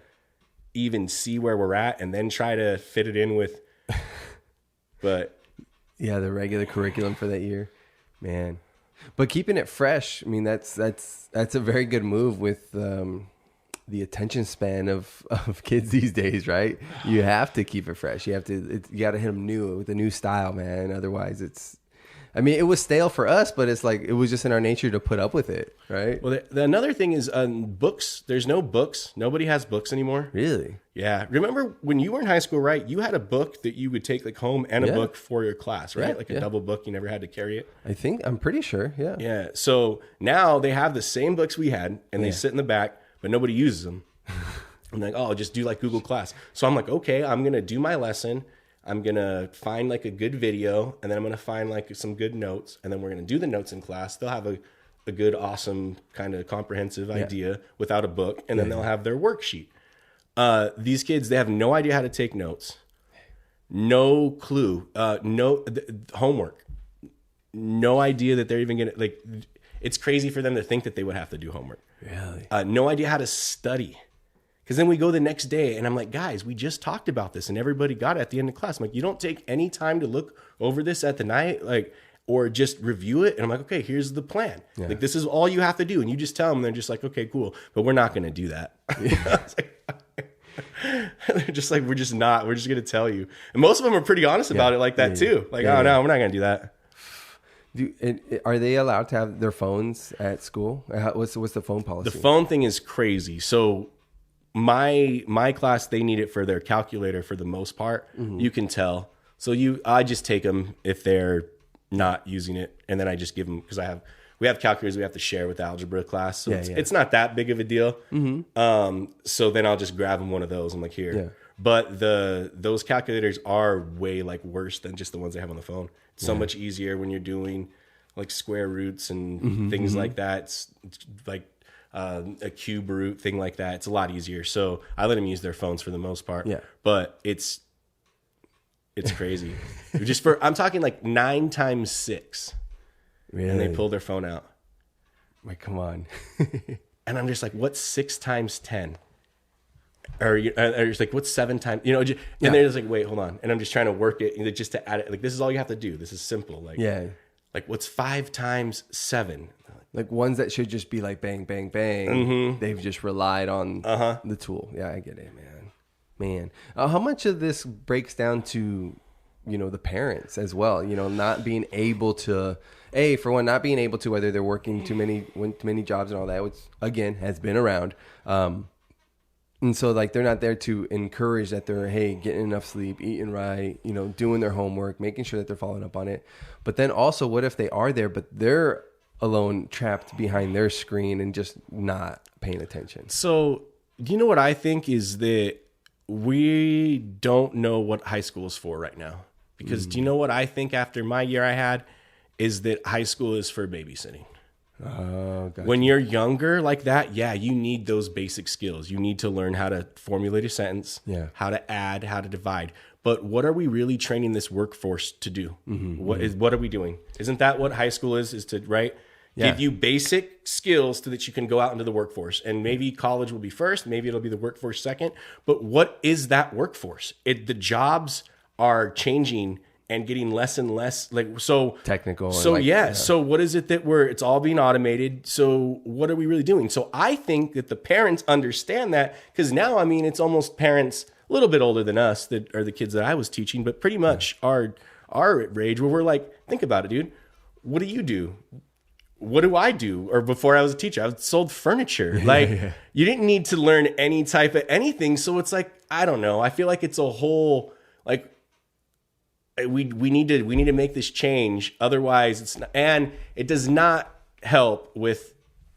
even see where we're at and then try to fit it in with, but... Yeah, the regular curriculum for that year, man. But keeping it fresh, I mean, that's a very good move with the attention span of kids these days, right? You have to keep it fresh. You got to hit them new with a new style, man. Otherwise, it was stale for us, but it's like it was just in our nature to put up with it, right? Well, another thing is books. There's no books. Nobody has books anymore. Really? Yeah. Remember when you were in high school, right? You had a book that you would take like home and a book for your class, right? Like a double book. You never had to carry it. I'm pretty sure. Yeah. Yeah. So now they have the same books we had and they sit in the back, but nobody uses them. I'm like, oh, just do like Google Class. So I'm like, okay, I'm going to do my lesson. I'm going to find like a good video, and then I'm going to find like some good notes, and then we're going to do the notes in class. They'll have a good, awesome kind of comprehensive idea without a book, and then they'll have their worksheet. These kids, they have no idea how to take notes. No clue. Homework. No idea that they're even going to, like, it's crazy for them to think that they would have to do homework. Really? No idea how to study. Because then we go the next day and I'm like, guys, we just talked about this and everybody got it at the end of class. I'm like, you don't take any time to look over this at the night, like, or just review it. And I'm like, okay, here's the plan. Yeah. Like, this is all you have to do. And you just tell them, they're just like, okay, cool. But we're not going to do that. They're just like, we're just going to tell you. And most of them are pretty honest about it like that too. Like, oh no, we're not going to do that. Are they allowed to have their phones at school? What's the phone policy? The phone thing is crazy. So my class, they need it for their calculator for the most part. Mm-hmm. You can tell. So I just take them if they're not using it, and then I just give them, because we have calculators we have to share with the algebra class. So it's not that big of a deal. Mm-hmm. So then I'll just grab them one of those. I'm like, here. Yeah. But those calculators are way like worse than just the ones they have on the phone. It's so much easier when you're doing like square roots and things like that. It's like a cube root thing like that. It's a lot easier. So I let them use their phones for the most part. Yeah. But it's crazy. I'm talking like 9 times 6. Really? And they pull their phone out. Like, come on. And I'm just like, what's 6 times 10? Or just like, what's 7 times, and they're just like, wait, hold on. And I'm just trying to work it just to add it. Like, this is all you have to do. This is simple. Like, like what's 5 times 7? Like ones that should just be like bang, bang, bang. Mm-hmm. They've just relied on the tool. Yeah, I get it, man. How much of this breaks down to, the parents as well? Not being able to, not being able to, whether they're working too many jobs and all that, which again has been around. And so like they're not there to encourage that they're, getting enough sleep, eating right, doing their homework, making sure that they're following up on it. But then also, what if they are there, but they're alone, trapped behind their screen and just not paying attention? So, what I think is that we don't know what high school is for right now. Because do you know what I think after my year I had is that high school is for babysitting. Oh, gotcha. When you're younger like that, you need those basic skills. You need to learn how to formulate a sentence, how to add, how to divide. But what are we really training this workforce to do? Mm-hmm. What are we doing? Isn't that what high school is to, right? Give you basic skills so that you can go out into the workforce. And maybe college will be first, maybe it'll be the workforce second. But what is that workforce? The jobs are changing and getting less and less technical. So so what is it that it's all being automated? So what are we really doing? So I think that the parents understand that, because now, it's almost parents a little bit older than us that are the kids that I was teaching, but pretty much our age, where we're like, think about it, dude. What do you do? What do I do? Or before I was a teacher, I sold furniture. You didn't need to learn any type of anything. So it's like, I don't know. I feel like it's a whole, like, we need to make this change. Otherwise it's not, and it does not help with,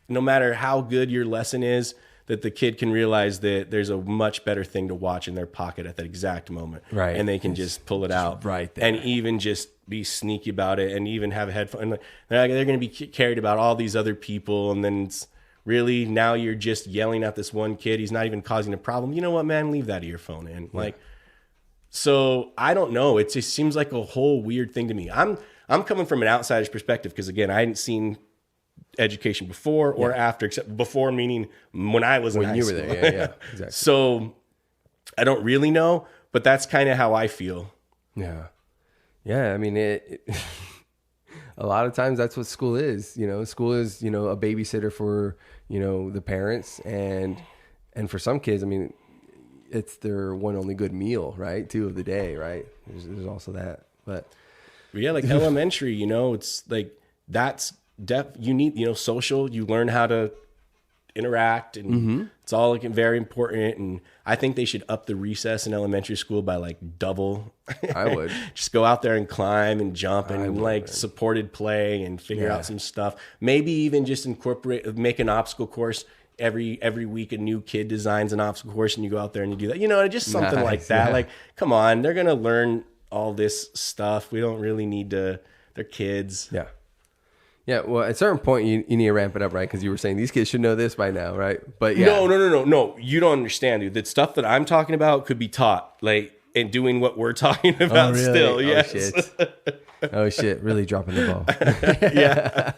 no matter how good your lesson is, that the kid can realize that there's a much better thing to watch in their pocket at that exact moment. Right. And they can just pull it out right there. And even just be sneaky about it, and even have a headphone. They're going to be carried about all these other people. And then it's really, now you're just yelling at this one kid. He's not even causing a problem. You know what, man? Leave that earphone in. So I don't know. It just seems like a whole weird thing to me. I'm coming from an outsider's perspective, because again, I hadn't seen education before or after, except before meaning when I was in high school. When you were there, yeah, exactly. So I don't really know, but that's kind of how I feel. Yeah. It a lot of times that's what school is. School is, a babysitter for, the parents, and for some kids, it's their one only good meal, right? 2 of the day, right? There's also that, but like elementary, it's like, that's you need, social, you learn how to interact, and it's all like very important. And I think they should up the recess in elementary school by like double. I would just go out there and climb and jump and supported play and figure out some stuff. Maybe even just make an obstacle course every week a new kid designs an obstacle course and you go out there and you do that, you know, just something like that. Like, come on, they're going to learn all this stuff. We don't really need to, they're kids. Yeah. Yeah. Well, at a certain point you need to ramp it up, right? Because you were saying these kids should know this by now, right? But yeah. No. You don't understand, dude. The stuff that I'm talking about could be taught, like, and doing what we're talking about still. Yes. Oh shit. Really dropping the ball. Yeah.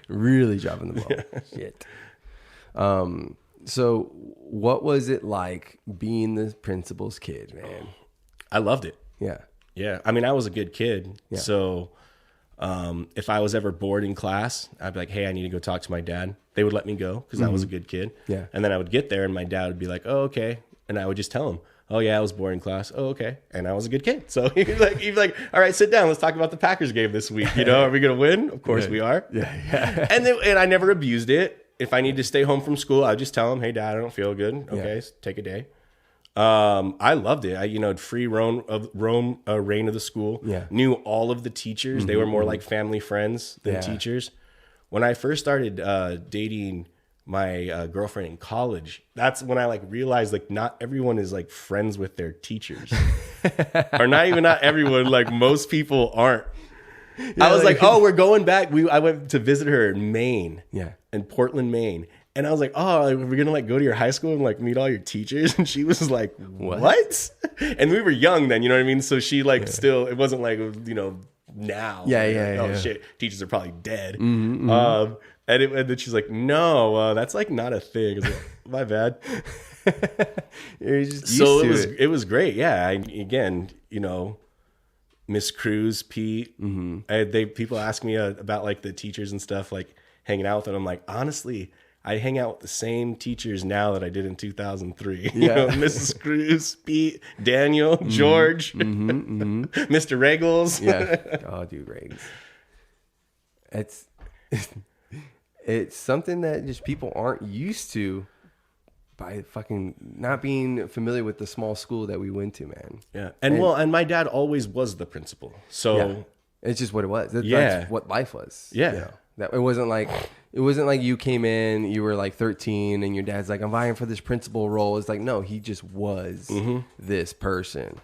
Really dropping the ball. Shit. So what was it like being the principal's kid, man? I loved it. Yeah. Yeah. I mean, I was a good kid. Yeah. So if I was ever bored in class, I'd be like, hey, I need to go talk to my dad. They would let me go because I was a good kid. Yeah. And then I would get there and my dad would be like, oh, okay. And I would just tell him, oh, yeah, I was bored in class. Oh, okay. And I was a good kid. So he'd be like, all right, sit down. Let's talk about the Packers game this week. You know, are we going to win? Of course we are. Yeah. And I never abused it. If I need to stay home from school, I'd just tell him, hey, Dad, I don't feel good. Okay, take a day. I loved it. Free reign of the school. Yeah. Knew all of the teachers. They were more like family friends than teachers. When I first started dating my girlfriend in college, that's when I like realized like not everyone is like friends with their teachers. Or not everyone, like most people aren't. Yeah, I was like, oh, we're going back. I went to visit her in Maine. Yeah. In Portland, Maine. And I was like, oh, we're going to like go to your high school and like meet all your teachers. And she was like, what? And we were young then, you know what I mean? So she like still, it wasn't like, you know, now. Yeah. Oh shit. Teachers are probably dead. And then she's like, no, that's like not a thing. I was like, my bad. You're just used to it was great. Yeah. Again, you know, Miss Cruz, Pete, people ask me about like the teachers and stuff, like hanging out with them. I'm like, honestly, I hang out with the same teachers now that I did in 2003. You know, Mrs. Cruz, Pete, Daniel, George, Mr. Regals. Yeah. Oh, dude, Regs. It's something that just people aren't used to by fucking not being familiar with the small school that we went to, man. Yeah. And my dad always was the principal. So it's just what it was. That's what life was. Yeah. You know? That it wasn't like you came in, you were like 13 and your dad's like, I'm vying for this principal role. It's like, no, he just was this person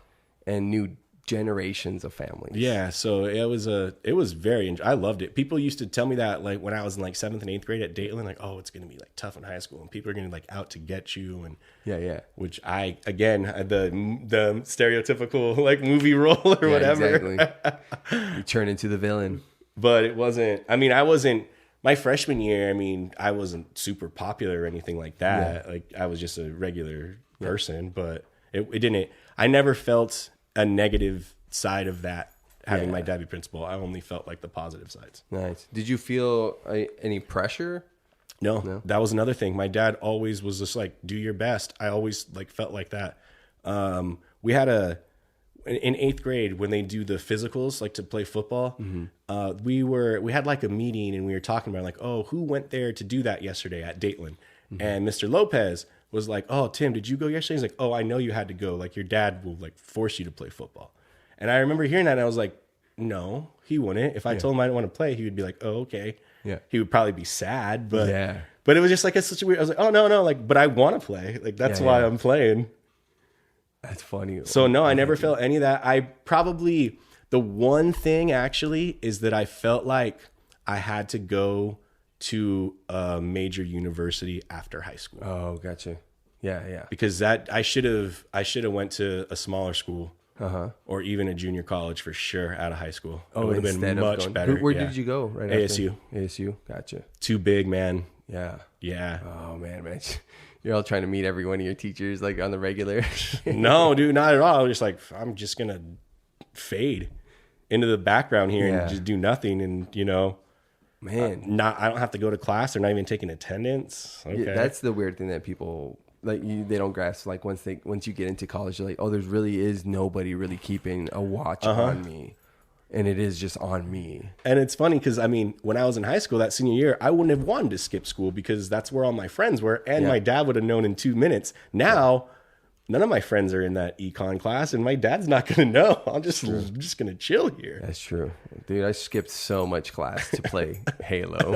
and knew generations of families. Yeah. So it was very, I loved it. People used to tell me that like when I was in like 7th and 8th grade at Dayton, like, oh, it's going to be like tough in high school and people are going to like out to get you. And which again, the stereotypical like movie role or whatever. Exactly. You turn into the villain. But it wasn't, my freshman year, I wasn't super popular or anything like that. Yeah. Like I was just a regular person, but it didn't, I never felt a negative side of that having my dad be principal. I only felt like the positive sides. Nice. Did you feel any pressure? No, that was another thing. My dad always was just like, do your best. I always like felt like that. We had in 8th grade when they do the physicals, like to play football, we had like a meeting and we were talking about like, oh, who went there to do that yesterday at Dayton? And Mr. Lopez was like, oh, Tim, did you go yesterday? He's like, oh, I know you had to go. Like your dad will like force you to play football. And I remember hearing that and I was like, no, he wouldn't. If I told him I didn't want to play, he would be like, oh, okay. Yeah. He would probably be sad, but it was just like such a weird, I was like, oh, no, like, but I want to play. Like, that's why I'm playing. That's funny. So no, I never felt any of that. The one thing actually is that I felt like I had to go to a major university after high school. Oh, gotcha. Yeah. Because I should have went to a smaller school, or even a junior college for sure out of high school. Oh, it would have been much better. Where did you go? Right ASU. After? ASU. Gotcha. Too big, man. Yeah. Oh man. You're all trying to meet every one of your teachers like on the regular. No, dude, not at all. I'm just like, I'm just gonna fade into the background here and just do nothing, and you know. Man, I don't have to go to class. They're not even taking attendance. Okay. Yeah, that's the weird thing that people like. They don't grasp. Like once you get into college, you're like, oh, there really is nobody really keeping a watch on me, and it is just on me. And it's funny because when I was in high school that senior year, I wouldn't have wanted to skip school because that's where all my friends were, and my dad would have known in 2 minutes. Now, none of my friends are in that econ class, and my dad's not going to know. I'm just going to chill here. That's true. Dude, I skipped so much class to play Halo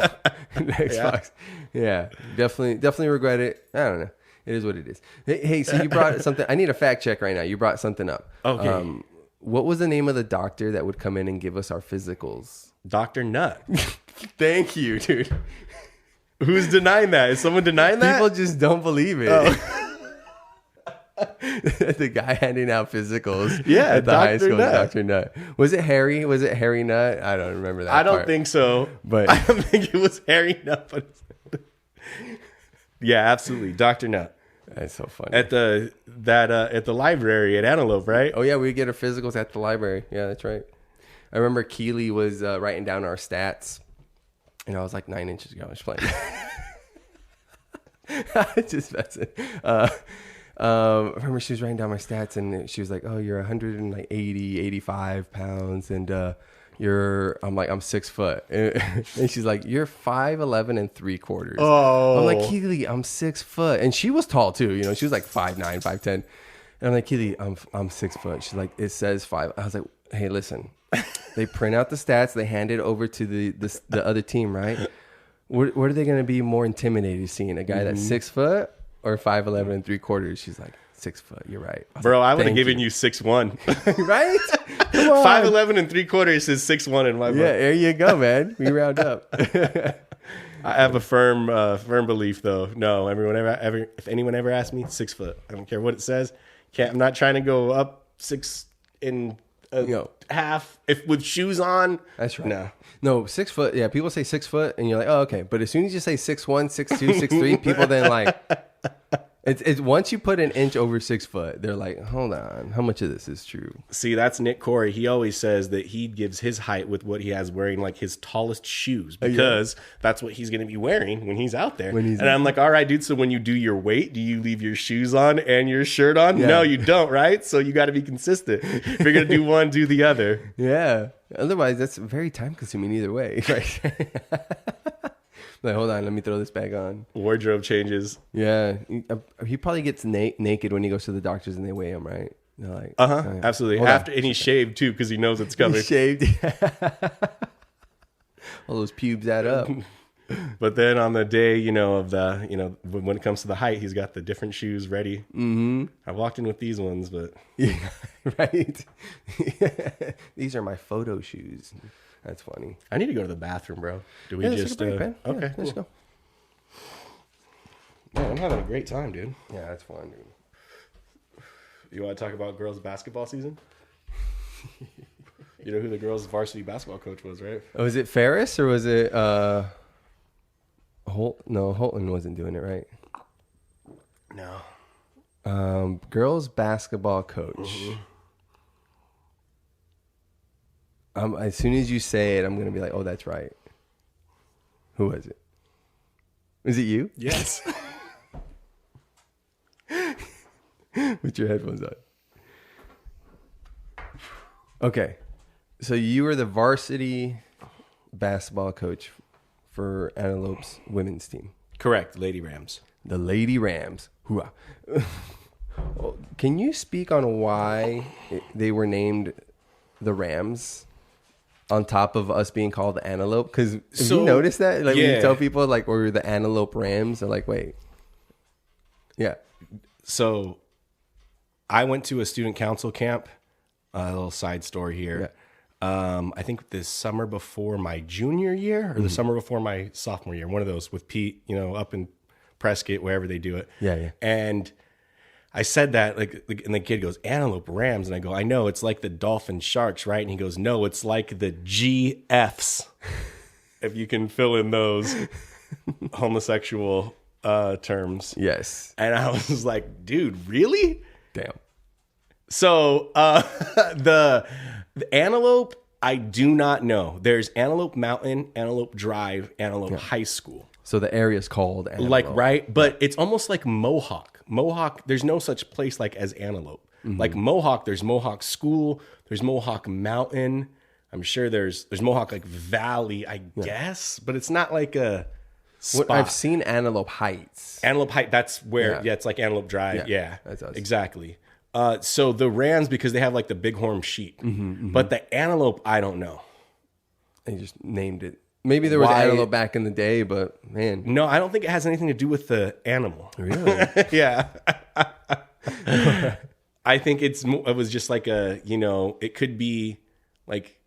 and Xbox. Yeah, definitely regret it. I don't know. It is what it is. Hey, so you brought something. I need a fact check right now. You brought something up. Okay. What was the name of the doctor that would come in and give us our physicals? Dr. Nut. Thank you, dude. Who's denying that? Is someone denying that? People just don't believe it. Oh. The guy handing out physicals at the high school, Dr. Nut. Was it Harry? Was it Harry Nut? I don't remember that. I don't think so. But I don't think it was Harry Nut. But yeah, absolutely, Dr. Nut. That's so funny. At the library at Antelope, right? Oh yeah, we get our physicals at the library. Yeah, that's right. I remember Keely was writing down our stats, and I was like 9 inches ago. I was playing. Just messing. I remember she was writing down my stats, and she was like, "Oh, you're 180, 85 pounds, and I'm like, I'm 6 foot." And she's like, "You're 5'11 and 3/4." Oh, I'm like, Keely, I'm 6 foot, and she was tall too. You know, she was like 5'9", 5'10", and I'm like, Keely, I'm 6 foot. She's like, it says 5. I was like, hey, listen, they print out the stats, they hand it over to the other team, right? What are they going to be more intimidated seeing, a guy that's 6 foot or 5'11 and 3/4? She's like, 6 foot. You're right. Bro, like, I would have given you 6'1". Right? Come on. 5'11 and 3/4 is 6'1" in my book. Yeah, there you go, man. We round up. I have a firm belief, though. No, if anyone ever asks me, 6 foot. I don't care what it says. I'm not trying to go up 6 in a half if with shoes on. That's right. No, 6 foot. Yeah, people say 6 foot, and you're like, oh, okay. But as soon as you say 6'1", 6'2", 6'3", people then like. It's once you put an inch over 6 foot, they're like, hold on, how much of this is true? See, that's Nick Corey. He always says that he gives his height with what he has wearing, like his tallest shoes, because that's what he's going to be wearing when he's out there. And I'm like, all right, dude, so when you do your weight, do you leave your shoes on and your shirt on? Yeah. No, you don't, right? So you got to be consistent. If you're going to do one, do the other. Yeah. Otherwise, that's very time consuming either way. Right? Like, hold on, let me throw this back on. Wardrobe changes. Yeah. He probably gets naked when he goes to the doctors and they weigh him, right? They're like, absolutely. And he's shaved too because he knows it's coming. He's shaved. All those pubes add up. But then on the day, when it comes to the height, he's got the different shoes ready. Mm-hmm. I walked in with these ones, but yeah, right. These are my photo shoes. That's funny. I need to go to the bathroom, bro. Do we just okay, cool. Let's go. Man, I'm having a great time, dude. Yeah, that's fun, dude. You want to talk about girls' basketball season? You know who the girls' varsity basketball coach was, right? Oh, was it Ferris or was it No, Holton wasn't doing it, right? No. Girls' basketball coach. Mm-hmm. As soon as you say it, I'm going to be like, oh, that's right. Who was it? Was it you? Yes. With your headphones on. Okay. So you were the varsity basketball coach for Antelope's women's team. Correct. Lady Rams. The Lady Rams. Hoorah. Can you speak on why they were named the Rams? On top of us being called the Antelope, because you notice that, like, when you tell people like we're the Antelope Rams, they're like, wait, yeah. So, I went to a student council camp. A little side story here. Yeah. I think this summer before my junior year or the summer before my sophomore year, one of those with Pete, up in Prescott, wherever they do it. Yeah. And I said that, and the kid goes, Antelope Rams. And I go, I know, it's like the Dolphin Sharks, right? And he goes, no, it's like the GFs. If you can fill in those homosexual terms. Yes. And I was like, dude, really? Damn. So the Antelope, I do not know. There's Antelope Mountain, Antelope Drive, Antelope High School. So the area is called Antelope. Like, right? But it's almost like Mohawk. Mohawk, there's no such place like as Antelope. Mm-hmm. Like Mohawk, there's Mohawk School, there's Mohawk Mountain. I'm sure there's Mohawk like Valley, I guess, but it's not like spot. I've seen Antelope Heights. Antelope Heights, that's where, Yeah. it's like Antelope Drive. Yeah, that's us. exactly. So the Rams, because they have like the bighorn sheep, but the antelope, I don't know. They just named it. Maybe there was antelope back in the day, but man. No, I don't think it has anything to do with the animal. Really? Yeah. I think it was just like it could be like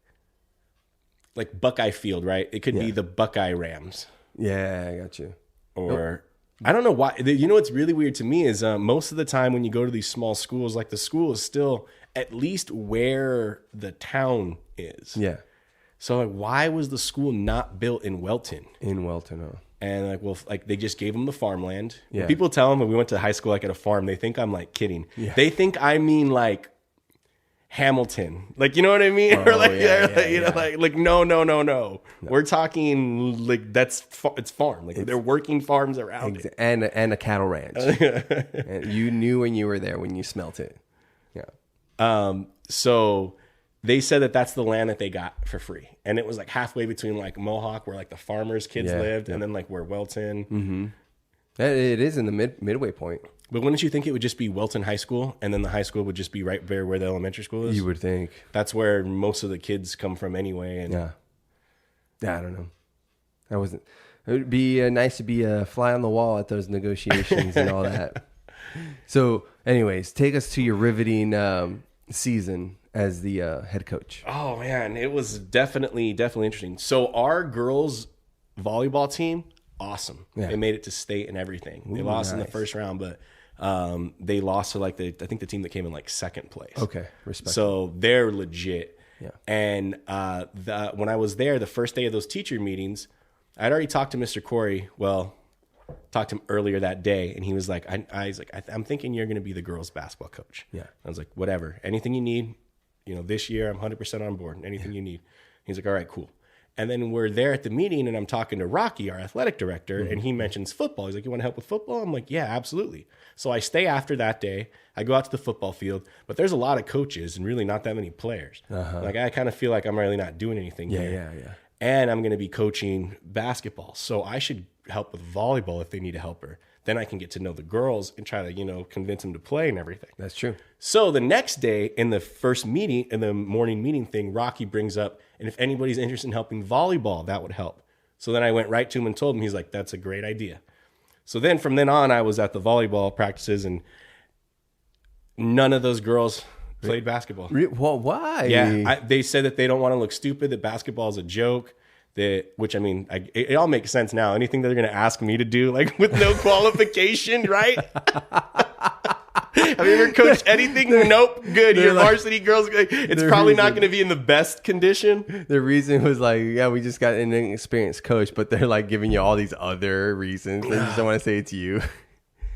Buckeye Field, right? It could be the Buckeye Rams. Yeah, I got you. Or I don't know why. You know what's really weird to me is most of the time when you go to these small schools, like the school is still at least where the town is. Yeah. So like, why was the school not built in Wellton? In Wellton, oh. And like, they just gave them the farmland. Yeah. When people tell them that we went to high school like at a farm, they think I'm like kidding. Yeah. They think I mean like Hamilton, like, you know what I mean? Or like, like no. We're talking like it's farm. Like they're working farms around it. And a cattle ranch. And you knew when you were there when you smelt it. Yeah. So they said that that's the land that they got for free. And it was like halfway between like Mohawk, where like the farmers' kids lived, and then like where Wellton. Mm-hmm. It is in the midway point. But wouldn't you think it would just be Wellton High School, and then the high school would just be right there where the elementary school is? You would think. That's where most of the kids come from anyway. And Yeah, I don't know. It would be nice to be a fly on the wall at those negotiations and all that. So, anyways, take us to your riveting season as the head coach. Oh man, it was definitely interesting. So our girls volleyball team, awesome. Yeah. They made it to state and everything. They lost in the first round, but they lost to like I think the team that came in like second place. Okay, respect. So they're legit. Yeah. And when I was there, the first day of those teacher meetings, I'd already talked to Mr. Corey. Well, talked to him earlier that day, and he was like, I'm thinking you're going to be the girls basketball coach. Yeah. I was like, whatever, anything you need, this year I'm 100% on board. Anything you need. He's like, all right, cool. And then we're there at the meeting, and I'm talking to Rocky, our athletic director, and he mentions football. He's like, you want to help with football? I'm like, yeah, absolutely. So I stay after that day. I go out to the football field, but there's a lot of coaches and really not that many players. Like, I kind of feel like I'm really not doing anything here. Yeah. And I'm going to be coaching basketball. So I should help with volleyball if they need a helper. Then I can get to know the girls and try to, convince them to play and everything. That's true. So the next day in the first meeting, in the morning meeting thing, Rocky brings up, and if anybody's interested in helping volleyball, that would help. So then I went right to him and told him. He's like, that's a great idea. So then from then on, I was at the volleyball practices, and none of those girls played basketball. Well, why? Yeah, they said that they don't want to look stupid, that basketball is a joke. It all makes sense now. Anything that they're going to ask me to do, like with no qualification, right? Have you ever coached anything? Nope. Good. Your varsity girls, it's probably not going to be in the best condition. The reason was like, yeah, we just got an inexperienced coach, but they're like giving you all these other reasons. They just don't want to say it's you.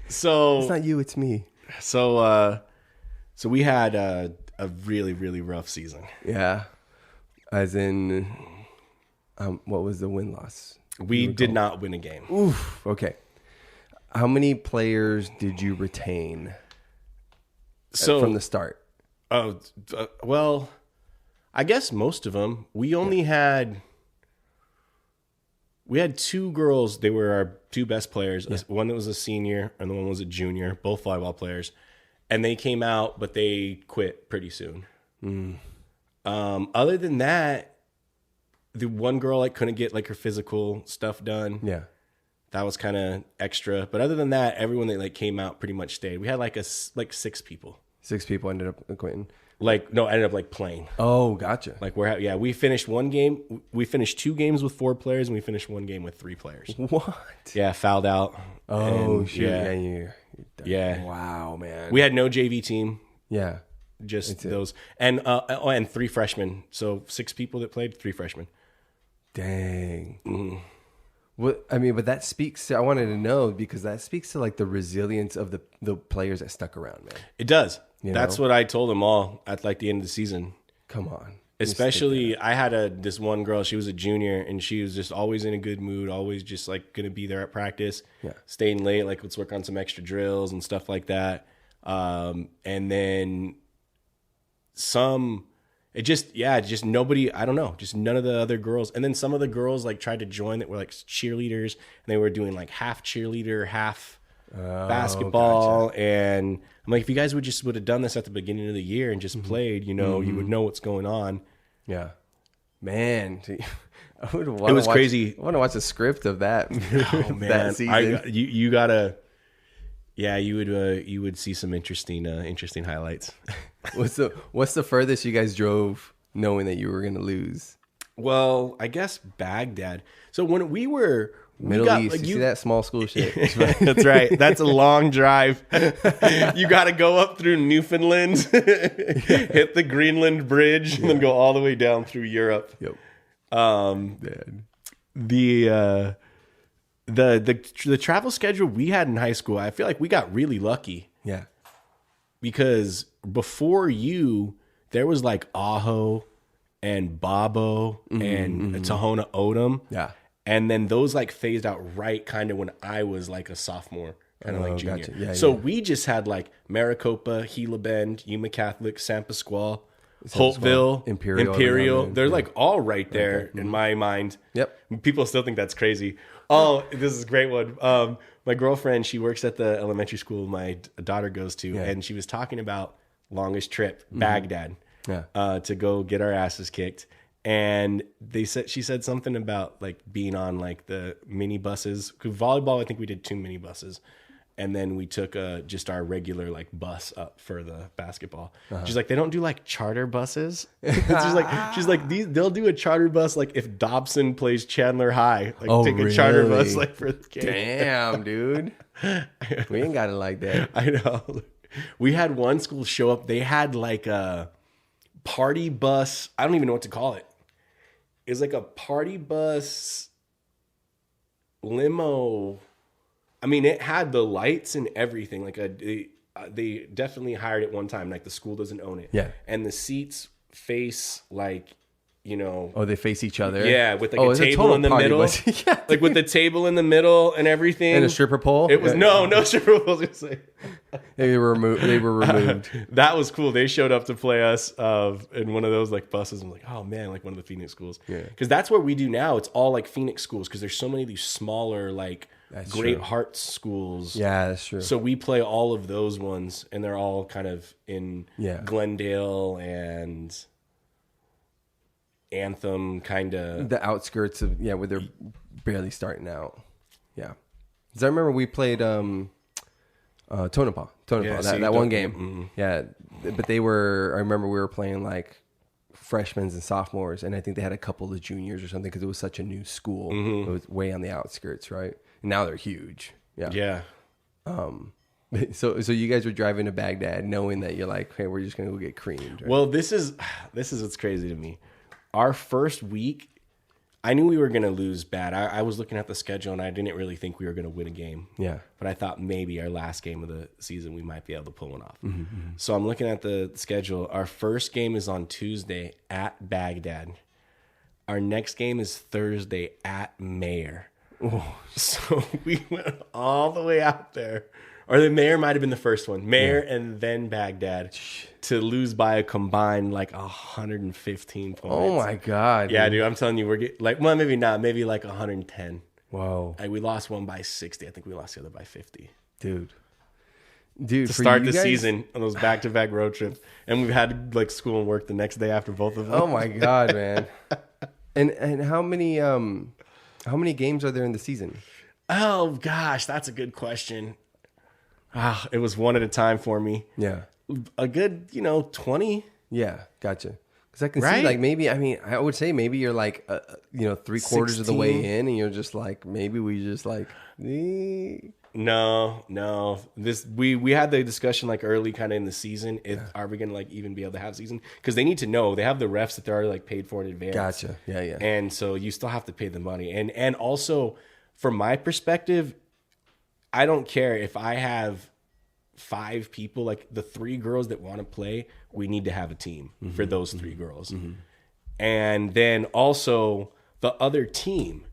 So it's not you, it's me. So we had a really, really rough season. Yeah. As in, what was the win-loss? We did not win a game. Oof. Okay. How many players did you retain from the start? Well, I guess most of them. We only had two girls. They were our two best players. Yeah. One that was a senior and the one was a junior, both volleyball players. And they came out, but they quit pretty soon. Other than that, the one girl couldn't get her physical stuff done. Yeah. That was kind of extra. But other than that, everyone that came out pretty much stayed. We had 6 people. 6 people ended up quitting. Ended up playing. Oh, gotcha. We finished one game. We finished 2 games with 4 players, and we finished 1 game with 3 players. What? Yeah, fouled out. Oh, shit. Yeah. You're Yeah. Wow, man. We had no JV team. Yeah. Just those. And 3 freshmen. So 6 people that played, 3 freshmen. Dang. But that speaks to, I wanted to know, because that speaks to the resilience of the players that stuck around, man. It does. That's what I told them all at the end of the season. Come on. Especially, I had this one girl, she was a junior, and she was just always in a good mood, always just going to be there at practice, staying late, let's work on some extra drills and stuff like that. And then just nobody, I don't know, just none of the other girls. And then some of the girls like tried to join that were like cheerleaders, and they were doing like half cheerleader, half basketball. Gotcha. And I'm like, if you guys would have done this at the beginning of the year and just played, you would know what's going on. Yeah, man. It was crazy. I want to watch the script of that. Oh man, that season. You gotta. Yeah, you would see some interesting highlights. What's the furthest you guys drove knowing that you were going to lose? Well, I guess Baghdad. So when we were Middle East, like, you see that small school shit. That's right. That's a long drive. You got to go up through Newfoundland, hit the Greenland Bridge, and then go all the way down through Europe. Yep. The travel schedule we had in high school, I feel like we got really lucky. Yeah. Because before you, there was like Ajo and Babo and Tahona Odom. Yeah. And then those like phased out right kind of when I was like a sophomore, kind of like junior. Gotcha. Yeah, so we just had like Maricopa, Gila Bend, Yuma Catholic, San Pasqual, Holtville, Imperial. They're like all right there in my mind. Yep. People still think that's crazy. Oh, this is a great one. My girlfriend, she works at the elementary school my daughter goes to, and she was talking about longest trip, Baghdad, to go get our asses kicked. And she said something about like being on like the mini buses. 'Cause volleyball, I think we did 2 mini buses. And then we took just our regular like bus up for the basketball. She's like, they don't do like charter buses. she's like they'll do a charter bus like if Dobson plays Chandler High, like take a charter bus like for the game. Damn, dude, we ain't got it like that. I know. We had one school show up. They had like a party bus. I don't even know what to call it. It was like a party bus limo. I mean, it had the lights and everything. Like they definitely hired it one time. Like the school doesn't own it. Yeah. And the seats face like, Oh, they face each other. Yeah, with like a table in the middle. Yeah, like with the table in the middle and everything. And a stripper pole. It was no stripper pole. They were removed. That was cool. They showed up to play us in one of those like buses. I'm like, oh man, like one of the Phoenix schools. Yeah. Because that's what we do now. It's all like Phoenix schools because there's so many of these smaller like. That's Great true. Hearts schools. Yeah, that's true. So we play all of those ones, and they're all kind of in Glendale and Anthem, kind of the outskirts of where they're barely starting out. Yeah, because I remember we played Tonopah, that one game. Mm-hmm. Yeah, but they were. I remember we were playing like freshmen and sophomores, and I think they had a couple of juniors or something because it was such a new school. It was way on the outskirts, right? Now they're huge. Yeah. So you guys were driving to Baghdad knowing that you're like, hey, we're just going to go get creamed. Right? Well, this is what's crazy to me. Our first week, I knew we were going to lose bad. I was looking at the schedule and I didn't really think we were going to win a game. Yeah. But I thought maybe our last game of the season, we might be able to pull one off. Mm-hmm. So I'm looking at the schedule. Our first game is on Tuesday at Baghdad. Our next game is Thursday at Mayer. Oh, so we went all the way out there. Or the Mayer might have been the first one. Mayer and then Baghdad to lose by a combined like 115 points. Oh my God. Yeah, dude, I'm telling you, we're getting like, well, maybe not. Maybe like 110. Whoa. Like, we lost one by 60. I think we lost the other by 50. Dude, to start the season on those back-to-back road trips. And we've had like school and work the next day after both of them. Oh my God, man. And how many games are there in the season? Oh, gosh, that's a good question. It was one at a time for me. Yeah. A good, 20. Yeah, gotcha. Because I can see, like, maybe, I would say maybe you're like, 3/4 of the way in, and you're just like, maybe we just like, No. We had the discussion like early kind of in the season. Are we gonna like even be able to have season? Because they need to know they have the refs that they're already like paid for in advance. Gotcha. Yeah. And so you still have to pay the money. And also from my perspective, I don't care if I have 5 people, like the 3 girls that want to play, we need to have a team for those 3 girls. Mm-hmm. And then also the other team,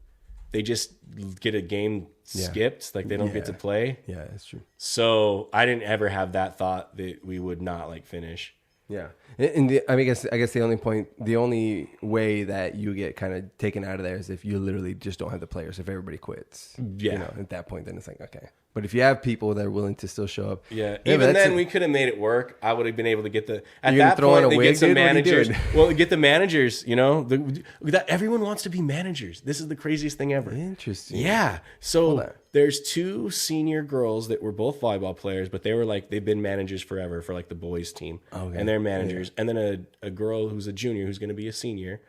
they just get a game skipped, like they don't get to play. Yeah, that's true. So I didn't ever have that thought that we would not like finish. Yeah. I mean, I guess the only way that you get kind of taken out of there is if you literally just don't have the players. If everybody quits, Yeah. you know, at that point, then it's like, okay. But if you have people that are willing to still show up, yeah. Even then, we could have made it work. I would have been able to get at You're that throw point on a they wig, get some dude? What are you managers. doing? Well, get the managers. You know, that everyone wants to be managers. This is the craziest thing ever. Interesting. Yeah. So there's 2 senior girls that were both volleyball players, but they were like they've been managers forever for like the boys team, and they're managers. Yeah. And then a girl who's a junior who's going to be a senior.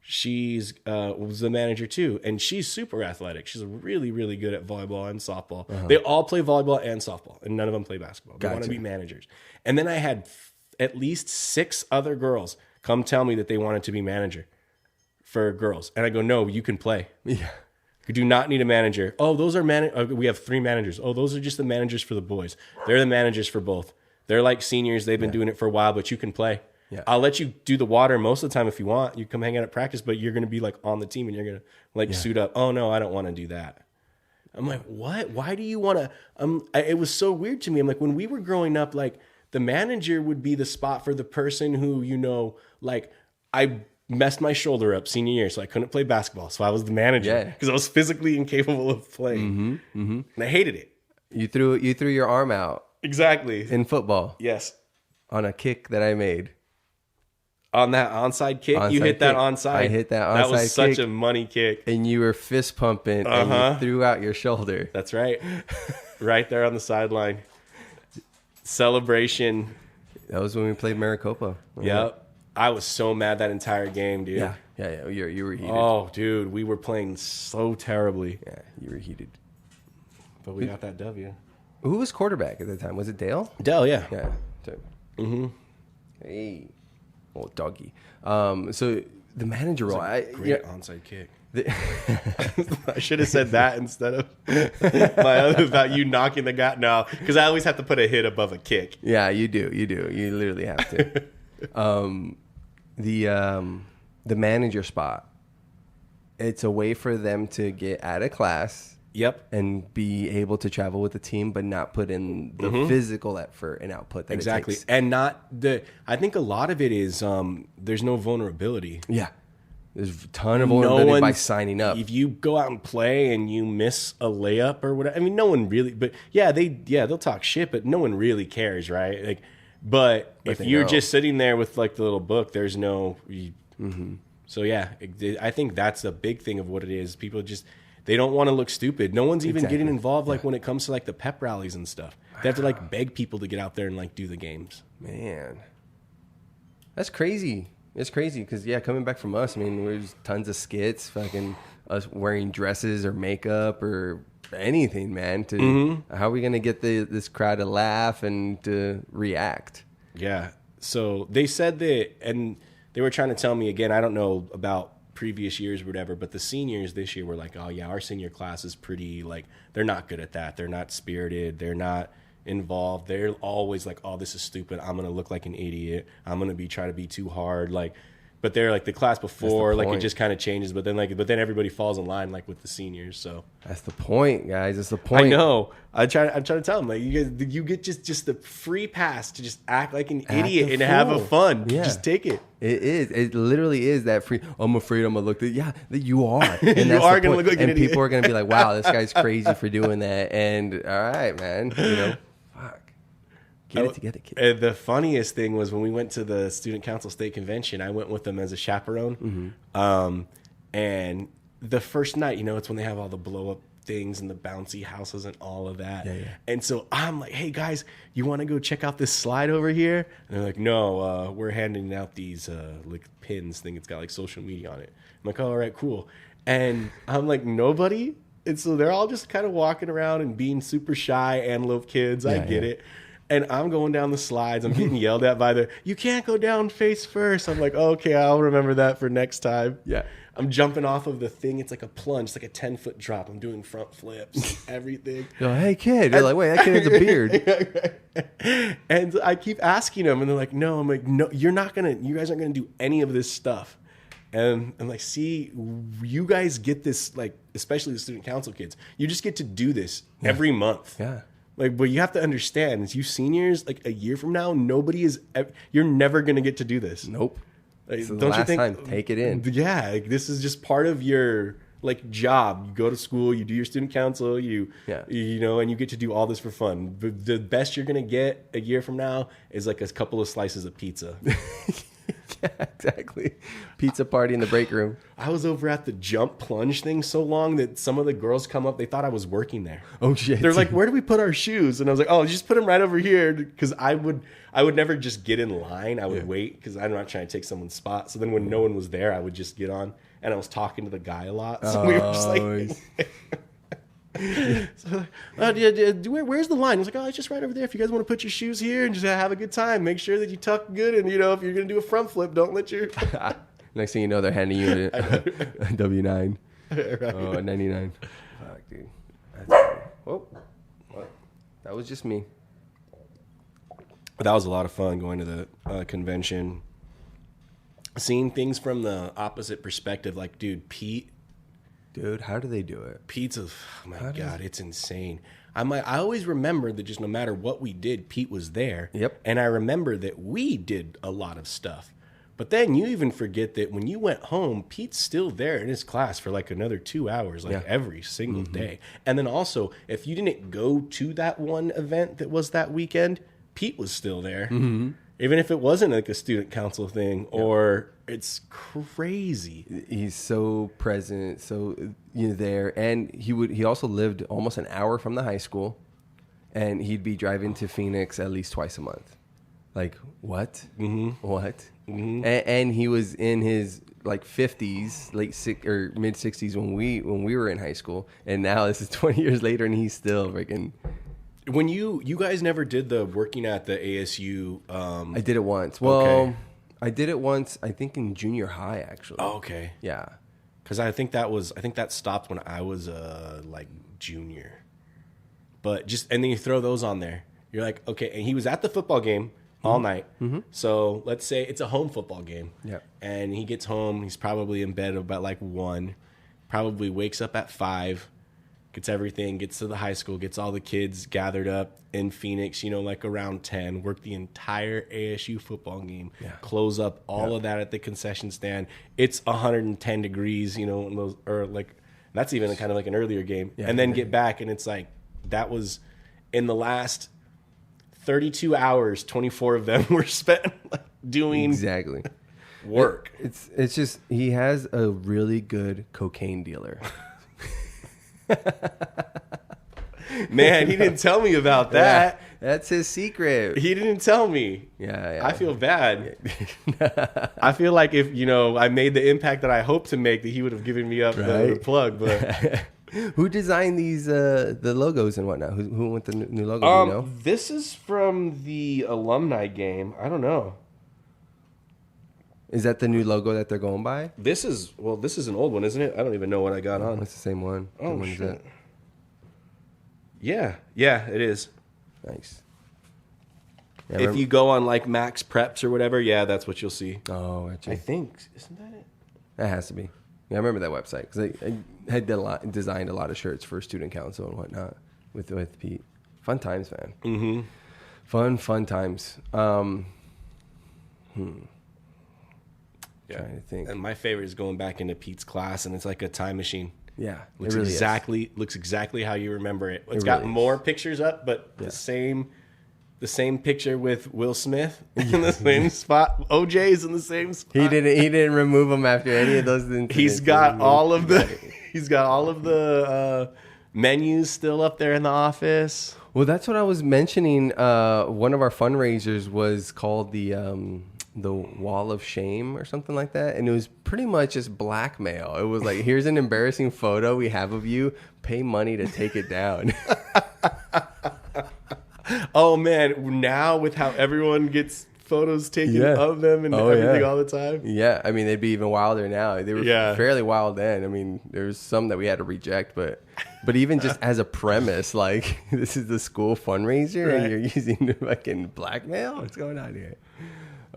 She's was the manager too, and she's super athletic. She's really, really good at volleyball and softball. They all play volleyball and softball, and none of them play basketball. They want to be managers. And then I had at least 6 other girls come tell me that they wanted to be manager for girls, and I go, no, you can play. Yeah. You do not need a manager. Oh, those are we have 3 managers. Oh, those are just the managers for the boys. They're the managers for both. They're like seniors. They've been doing it for a while, but you can play. Yeah. I'll let you do the water most of the time if you want. You come hang out at practice, but you're going to be like on the team and you're going to like suit up. Oh no, I don't want to do that. I'm like, what? Why do you want to? It was so weird to me. I'm like, when we were growing up, like the manager would be the spot for the person who, you know, like I messed my shoulder up senior year, so I couldn't play basketball. So I was the manager because I was physically incapable of playing, and I hated it. You threw your arm out exactly in football. Yes, on a kick that I made. On that onside kick, you hit that onside. I hit that onside kick. That was such a money kick. And you were fist pumping and you threw out your shoulder. That's right. Right there on the sideline. Celebration. That was when we played Maricopa. Yep. I was so mad that entire game, dude. Yeah. You were heated. Oh, dude. We were playing so terribly. Yeah, you were heated. But we got that W. Who was quarterback at the time? Was it Dale? Dale, yeah. Yeah. Hey. Oh, doggy. So the manager role, great onside kick. I should have said that instead of my other about you knocking the guy. No, because I always have to put a hit above a kick. Yeah, you do. You literally have to. The manager spot. It's a way for them to get out of class. Yep. And be able to travel with the team, but not put in the physical effort and output that exactly. It takes. And I think a lot of it is there's no vulnerability. Yeah. There's a ton of vulnerability by signing up. If you go out and play and you miss a layup or whatever, I mean, no one really, but they'll talk shit, but no one really cares, right? Like, but if you're just sitting there with like the little book, there's no, so yeah, I think that's a big thing of what it is. People just, they don't want to look stupid. No one's even getting involved like when it comes to like the pep rallies and stuff. They have to like beg people to get out there and like do the games. Man, that's crazy. It's crazy because coming back from us, I mean, there's tons of skits, fucking us wearing dresses or makeup or anything, man. How are we gonna get this crowd to laugh and to react? Yeah. So they said that, and they were trying to tell me again. I don't know about previous years or whatever, but the seniors this year were like, oh yeah, our senior class is pretty, like, they're not good at that. They're not spirited. They're not involved. They're always like, oh, this is stupid. I'm going to look like an idiot. I'm going to try to be too hard. Like, but they're like the class before, like it just kind of changes, but then everybody falls in line like with the seniors. So that's the point, guys. That's the point. I know. I'm trying to tell them, like, you get just the free pass to just act like an idiot and have a fun. Yeah. Just take it. It is. It literally is that free. I'm afraid I'm gonna look. Yeah, you are. And you are gonna look like an idiot. And people are gonna be like, "Wow, this guy's crazy for doing that." And all right, man. You know, fuck. Get it together, kid. And the funniest thing was when we went to the Student Council State Convention. I went with them as a chaperone. And the first night, you know, it's when they have all the blow up things and the bouncy houses and all of that. Yeah. And so I'm like, hey guys, you want to go check out this slide over here? And they're like, no, we're handing out these like pins thing. It's got like social media on it. I'm like, oh, all right, cool. And I'm like, nobody. And so they're all just kind of walking around and being super shy antelope kids. I get it. And I'm going down the slides. I'm getting yelled at by you can't go down face first. I'm like, okay, I'll remember that for next time. Yeah. I'm jumping off of the thing. It's like a plunge. It's like a 10-foot drop. I'm doing front flips, everything. You're like, hey, kid. You're like, wait, that kid has a beard. And I keep asking them, and they're like, no. I'm like, no, you guys aren't going to do any of this stuff. And I'm like, see, you guys get this, like, especially the student council kids. You just get to do this every month. Yeah. Like, but you have to understand, as you seniors, like a year from now, you're never gonna get to do this. Nope. Like, This is the don't you last think? time. Take it in. Yeah, like, this is just part of your like job. You go to school, you do your student council, you know, and you get to do all this for fun. The best you're gonna get a year from now is like a couple of slices of pizza. Yeah, exactly. Pizza party in the break room. I was over at the jump plunge thing so long that some of the girls come up, they thought I was working there. Oh shit. They're like, where do we put our shoes? And I was like, oh, just put them right over here. Because I would never just get in line. I would wait because I'm not trying to take someone's spot. So then when no one was there, I would just get on. And I was talking to the guy a lot. So we were just like... So, where's the line? I was like, oh, it's just right over there. If you guys want to put your shoes here and just have a good time, make sure that you tuck good. And, you know, if you're going to do a front flip, don't let your... Next thing you know, they're handing you a W9. Right. Oh, a 99. Fuck, dude. That's funny. Whoa. What? That was just me. But that was a lot of fun going to the convention. Seeing things from the opposite perspective. Like, dude, Dude, how do they do it? Pizza, oh my God, it's insane. I always remember that just no matter what we did, Pete was there. Yep. And I remember that we did a lot of stuff. But then you even forget that when you went home, Pete's still there in his class for like another 2 hours, like every single day. And then also, if you didn't go to that one event that was that weekend, Pete was still there. Mm-hmm. Even if it wasn't like a student council thing or it's crazy. He's so present, so there. And he also lived almost an hour from the high school, and he'd be driving to Phoenix at least twice a month. Like, what? Mm-hmm. What? Mm-hmm. And he was in his like 50s, mid 60s when we were in high school, and now this is 20 years later, and he's still freaking. When you guys never did the working at the ASU? I did it once. Well, okay. I did it once. I think in junior high, actually. Oh, okay. Yeah, because I think that stopped when I was like junior. But and then you throw those on there. You're like, okay, and he was at the football game all night. Mm-hmm. So let's say it's a home football game. Yeah. And he gets home. He's probably in bed about like 1. Probably wakes up at 5. Gets everything, gets to the high school, gets all the kids gathered up in Phoenix, like around 10, work the entire ASU football game, close up all of that at the concession stand. It's 110 degrees, or like that's even kind of like an earlier game. And then get back, and it's like that was in the last 32 hours, 24 of them were spent doing work. It's just he has a really good cocaine dealer. Man, he didn't tell me about that. Yeah, that's his secret. He didn't tell me. Yeah. I feel bad. I feel like if, I made the impact that I hoped to make, that he would have given me up the plug. But who designed these the logos and whatnot? Who went the new logo? Do you know? This is from the alumni game. I don't know. Is that the new logo that they're going by? This is an old one, isn't it? I don't even know what I got on. It's the same one. Oh, one shit. Is that? Yeah, it is. Nice. Yeah, if you go on like Max Preps or whatever, that's what you'll see. Oh, I think. Isn't that it? That has to be. Yeah, I remember that website because I had designed a lot of shirts for student council and whatnot with Pete. Fun times, man. Mm-hmm. Fun times. Trying to think. And my favorite is going back into Pete's class, and it's like a time machine. Yeah, looks exactly how you remember it. It's got more pictures up, but the same picture with Will Smith in the same spot. OJ's in the same spot. He didn't remove them after any of those incidents. He's got all of the menus still up there in the office. Well, that's what I was mentioning. One of our fundraisers was called the Wall of Shame or something like that, and it was pretty much just blackmail. It was like, here's an embarrassing photo we have of you, pay money to take it down. Oh man, now with how everyone gets photos taken of them and everything all the time. Yeah, I mean, they'd be even wilder now. They were fairly wild then. I mean, there's some that we had to reject, but even just as a premise, like, this is the school fundraiser and you're using fucking blackmail? What's going on here?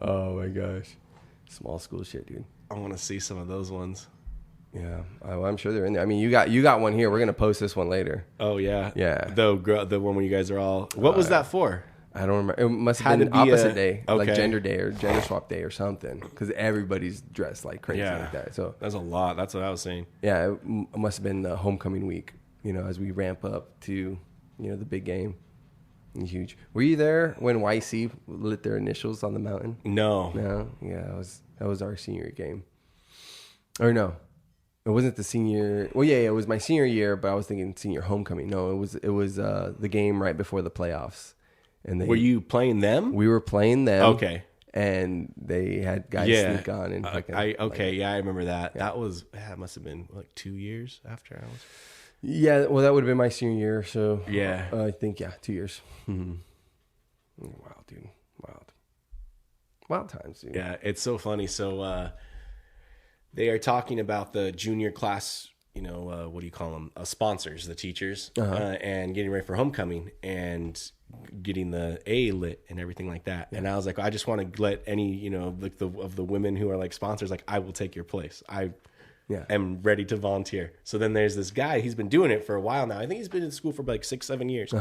Oh my gosh. Small school shit, dude. I want to see some of those ones. Yeah, I'm sure they're in there. I mean, you got one here. We're gonna post this one later. Oh yeah, yeah. The one where you guys are all. What was that for? I don't remember. It must have been opposite day, like gender day or gender swap day or something. Because everybody's dressed like crazy like that. So that's a lot. That's what I was saying. Yeah, it must have been the homecoming week. As we ramp up to the big game. Huge. Were you there when YC lit their initials on the mountain? No. Yeah, that was our senior game. Or no. It wasn't the senior. Well, yeah, it was my senior year, but I was thinking senior homecoming. No, it was the game right before the playoffs. And were you playing them? We were playing them. Okay. And they had guys sneak on and fucking. I remember that. Yeah. That must have been like 2 years after I was. Yeah, well, that would have been my senior year. So yeah, I think 2 years. Mm-hmm. Wow, dude, wild times, dude. Yeah, it's so funny. So. They are talking about the junior class, what do you call them? Sponsors, the teachers, and getting ready for homecoming and getting the A lit and everything like that. Yeah. And I was like, I just want to let any, like of the women who are like sponsors, like I will take your place. I am ready to volunteer. So then there's this guy, he's been doing it for a while now. I think he's been in school for like 6-7 years.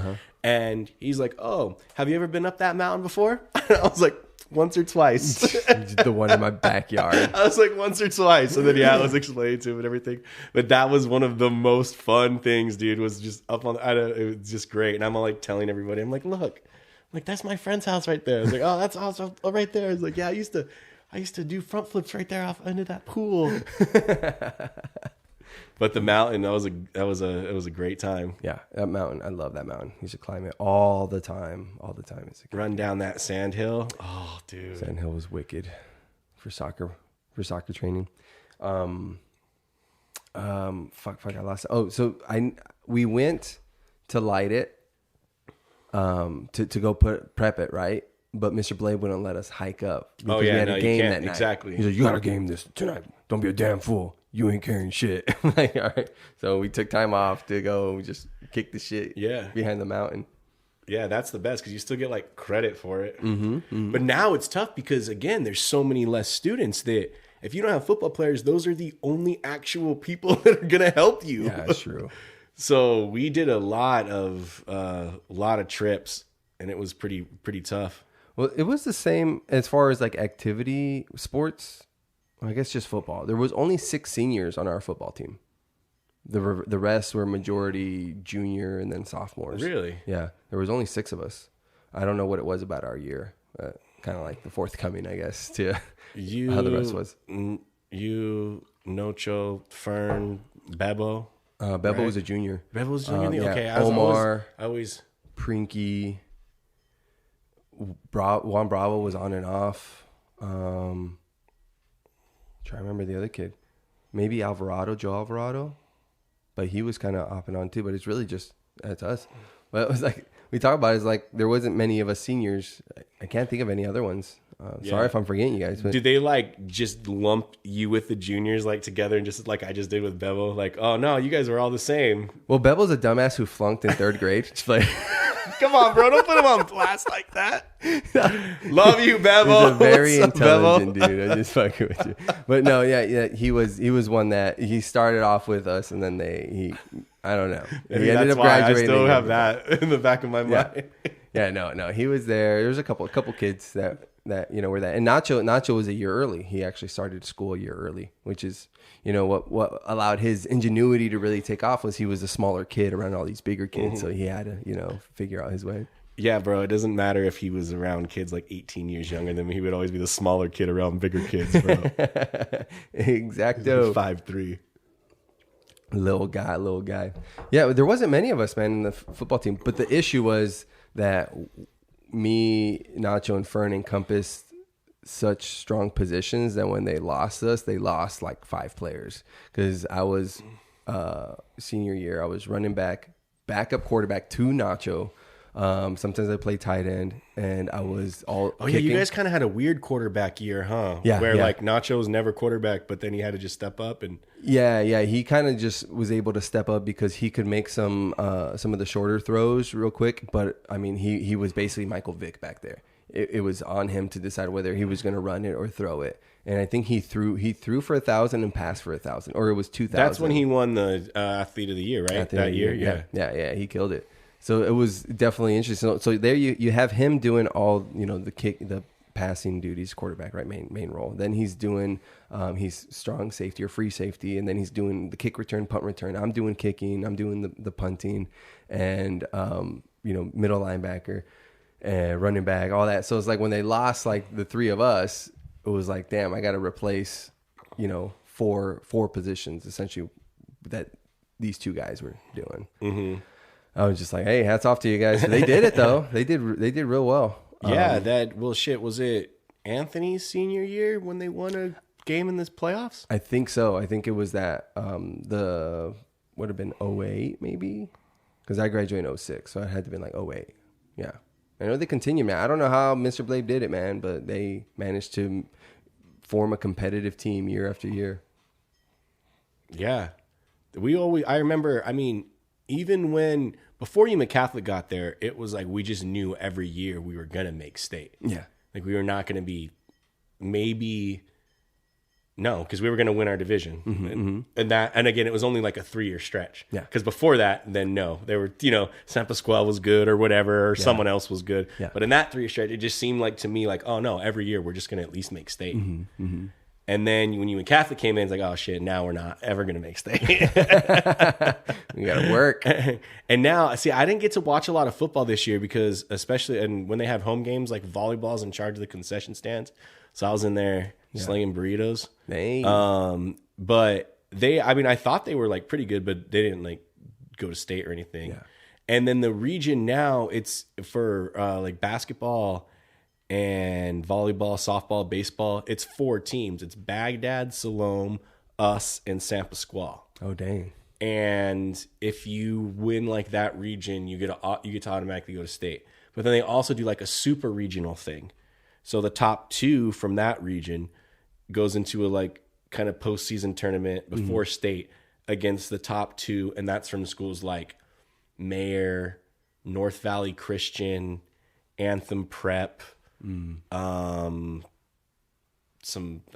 And he's like, oh, have you ever been up that mountain before? I was like, once or twice. The one in my backyard. I was like, once or twice. And then, I was explaining to him and everything. But that was one of the most fun things, dude, was just up on, it was just great. And I'm like telling everybody, I'm like, look, that's my friend's house right there. I was like, oh, that's awesome. Oh, right there. I was like, yeah, I used to do front flips right there off into that pool. But the mountain, it was a great time. Yeah, that mountain, I love that mountain. You should climb it all the time. Run down that sand hill. Oh, dude, sand hill was wicked for soccer training. Fuck, I lost it. Oh, so we went to light it, to go prep it, right? But Mr. Blade wouldn't let us hike up because we had a game that night. Exactly. He said, "You got a game this tonight. Don't be a damn fool. You ain't carrying shit." I'm like, all right. So we took time off to go just kick the shit behind the mountain. Yeah, that's the best because you still get like credit for it. Mm-hmm. But now it's tough because, again, there's so many less students that if you don't have football players, those are the only actual people that are going to help you. Yeah, that's true. So we did a lot of trips, and it was pretty tough. Well, it was the same as far as like activity sports. I guess just football. There was only 6 seniors on our football team. The rest were majority junior and then sophomores. Really? Yeah. There was only 6 of us. I don't know what it was about our year. Kind of like the forthcoming, I guess, to how the rest was. You, Nocho, Fern, Bebo. Bebo right? was a junior. Bebo was a junior? Yeah. Okay. Omar. I always Prinky. Juan Bravo was on and off. Try to remember the other kid. Maybe Joe Alvarado. But he was kind of off and on too. But it's really just, that's us. But it was like, we talk about it, it's like there wasn't many of us seniors. I can't think of any other ones. Sorry if I'm forgetting you guys. But did they like just lump you with the juniors like together and just like I just did with Bevo? Like, oh no, you guys are all the same. Well, Bevo's a dumbass who flunked in 3rd grade. Just like, come on, bro, don't put him on blast like that. Love you, Bevo. He's a very intelligent dude. I'm just fucking with you. But no, yeah, he was one that he started off with us, and then I don't know. He ended up graduating. I still have that in the back of my mind. Yeah, no, he was there. There was a couple kids that were that. And Nacho was a year early. He actually started school a year early, which is, what allowed his ingenuity to really take off was he was a smaller kid around all these bigger kids. Mm-hmm. So he had to, figure out his way. Yeah, bro. It doesn't matter if he was around kids like 18 years younger than me. He would always be the smaller kid around bigger kids, bro. Exacto. 5'3". Little guy. Yeah, there wasn't many of us, man, in the football team. But the issue was that me, Nacho, and Fern encompassed such strong positions that when they lost us, they lost like 5 players. Because I was senior year, I was running backup quarterback to Nacho. Sometimes I play tight end, and I was all. Oh kicking. Yeah, you guys kind of had a weird quarterback year, huh? Yeah, where like Nacho was never quarterback, but then he had to just step up and. Yeah, he kind of just was able to step up because he could make some of the shorter throws real quick. But I mean, he was basically Michael Vick back there. it was on him to decide whether he was going to run it or throw it. And I think he threw for 1,000 and passed for 1,000, or it was 2,000. That's when he won the Athlete of the Year, right? That year, yeah, he killed it. So it was definitely interesting. So there you have him doing all, the passing duties, quarterback, right, main role. Then he's doing he's strong safety or free safety, and then he's doing the kick return, punt return. I'm doing kicking, I'm doing the punting, and middle linebacker and running back, all that. So it's like when they lost like the three of us, it was like, damn, I got to replace, four positions essentially that these two guys were doing. Mm-hmm. I was just like, hey, hats off to you guys. They did it though. They did real well. Yeah, was it Anthony's senior year when they won a game in this playoffs? I think so. I think it was that would have been 08 maybe, because I graduated in 06, so it had to have been like 08. Yeah. I know they continue, man. I don't know how Mr. Blade did it, man, but they managed to form a competitive team year after year. Yeah. I remember, even before Yuma Catholic got there, it was like we just knew every year we were going to make state. Yeah. Like we were not going to be because we were going to win our division. Mm-hmm, and again, it was only like a 3-year stretch. Yeah. Because before that, then no, they were, San Pasqual was good or whatever, or someone else was good. Yeah. But in that 3-year stretch, it just seemed like to me like, oh no, every year we're just going to at least make state. Mm-hmm, mm-hmm. And then when Yuma Catholic came in, it's like, oh shit, now we're not ever going to make state. We got to work. And now, see, I didn't get to watch a lot of football this year because and when they have home games, like volleyball's in charge of the concession stands. So I was in there slinging burritos. Dang. But I thought they were like pretty good, but they didn't like go to state or anything. Yeah. And then the region now, it's for like basketball and volleyball, softball, baseball. It's 4 teams. It's Baghdad, Siloam, us, and San Pasqual. Oh, dang. And if you win like that region, you get to automatically go to state. But then they also do like a super regional thing. So the top 2 from that region goes into a like kind of postseason tournament before state against the top 2, and that's from schools like Mayer, North Valley Christian, Anthem Prep, some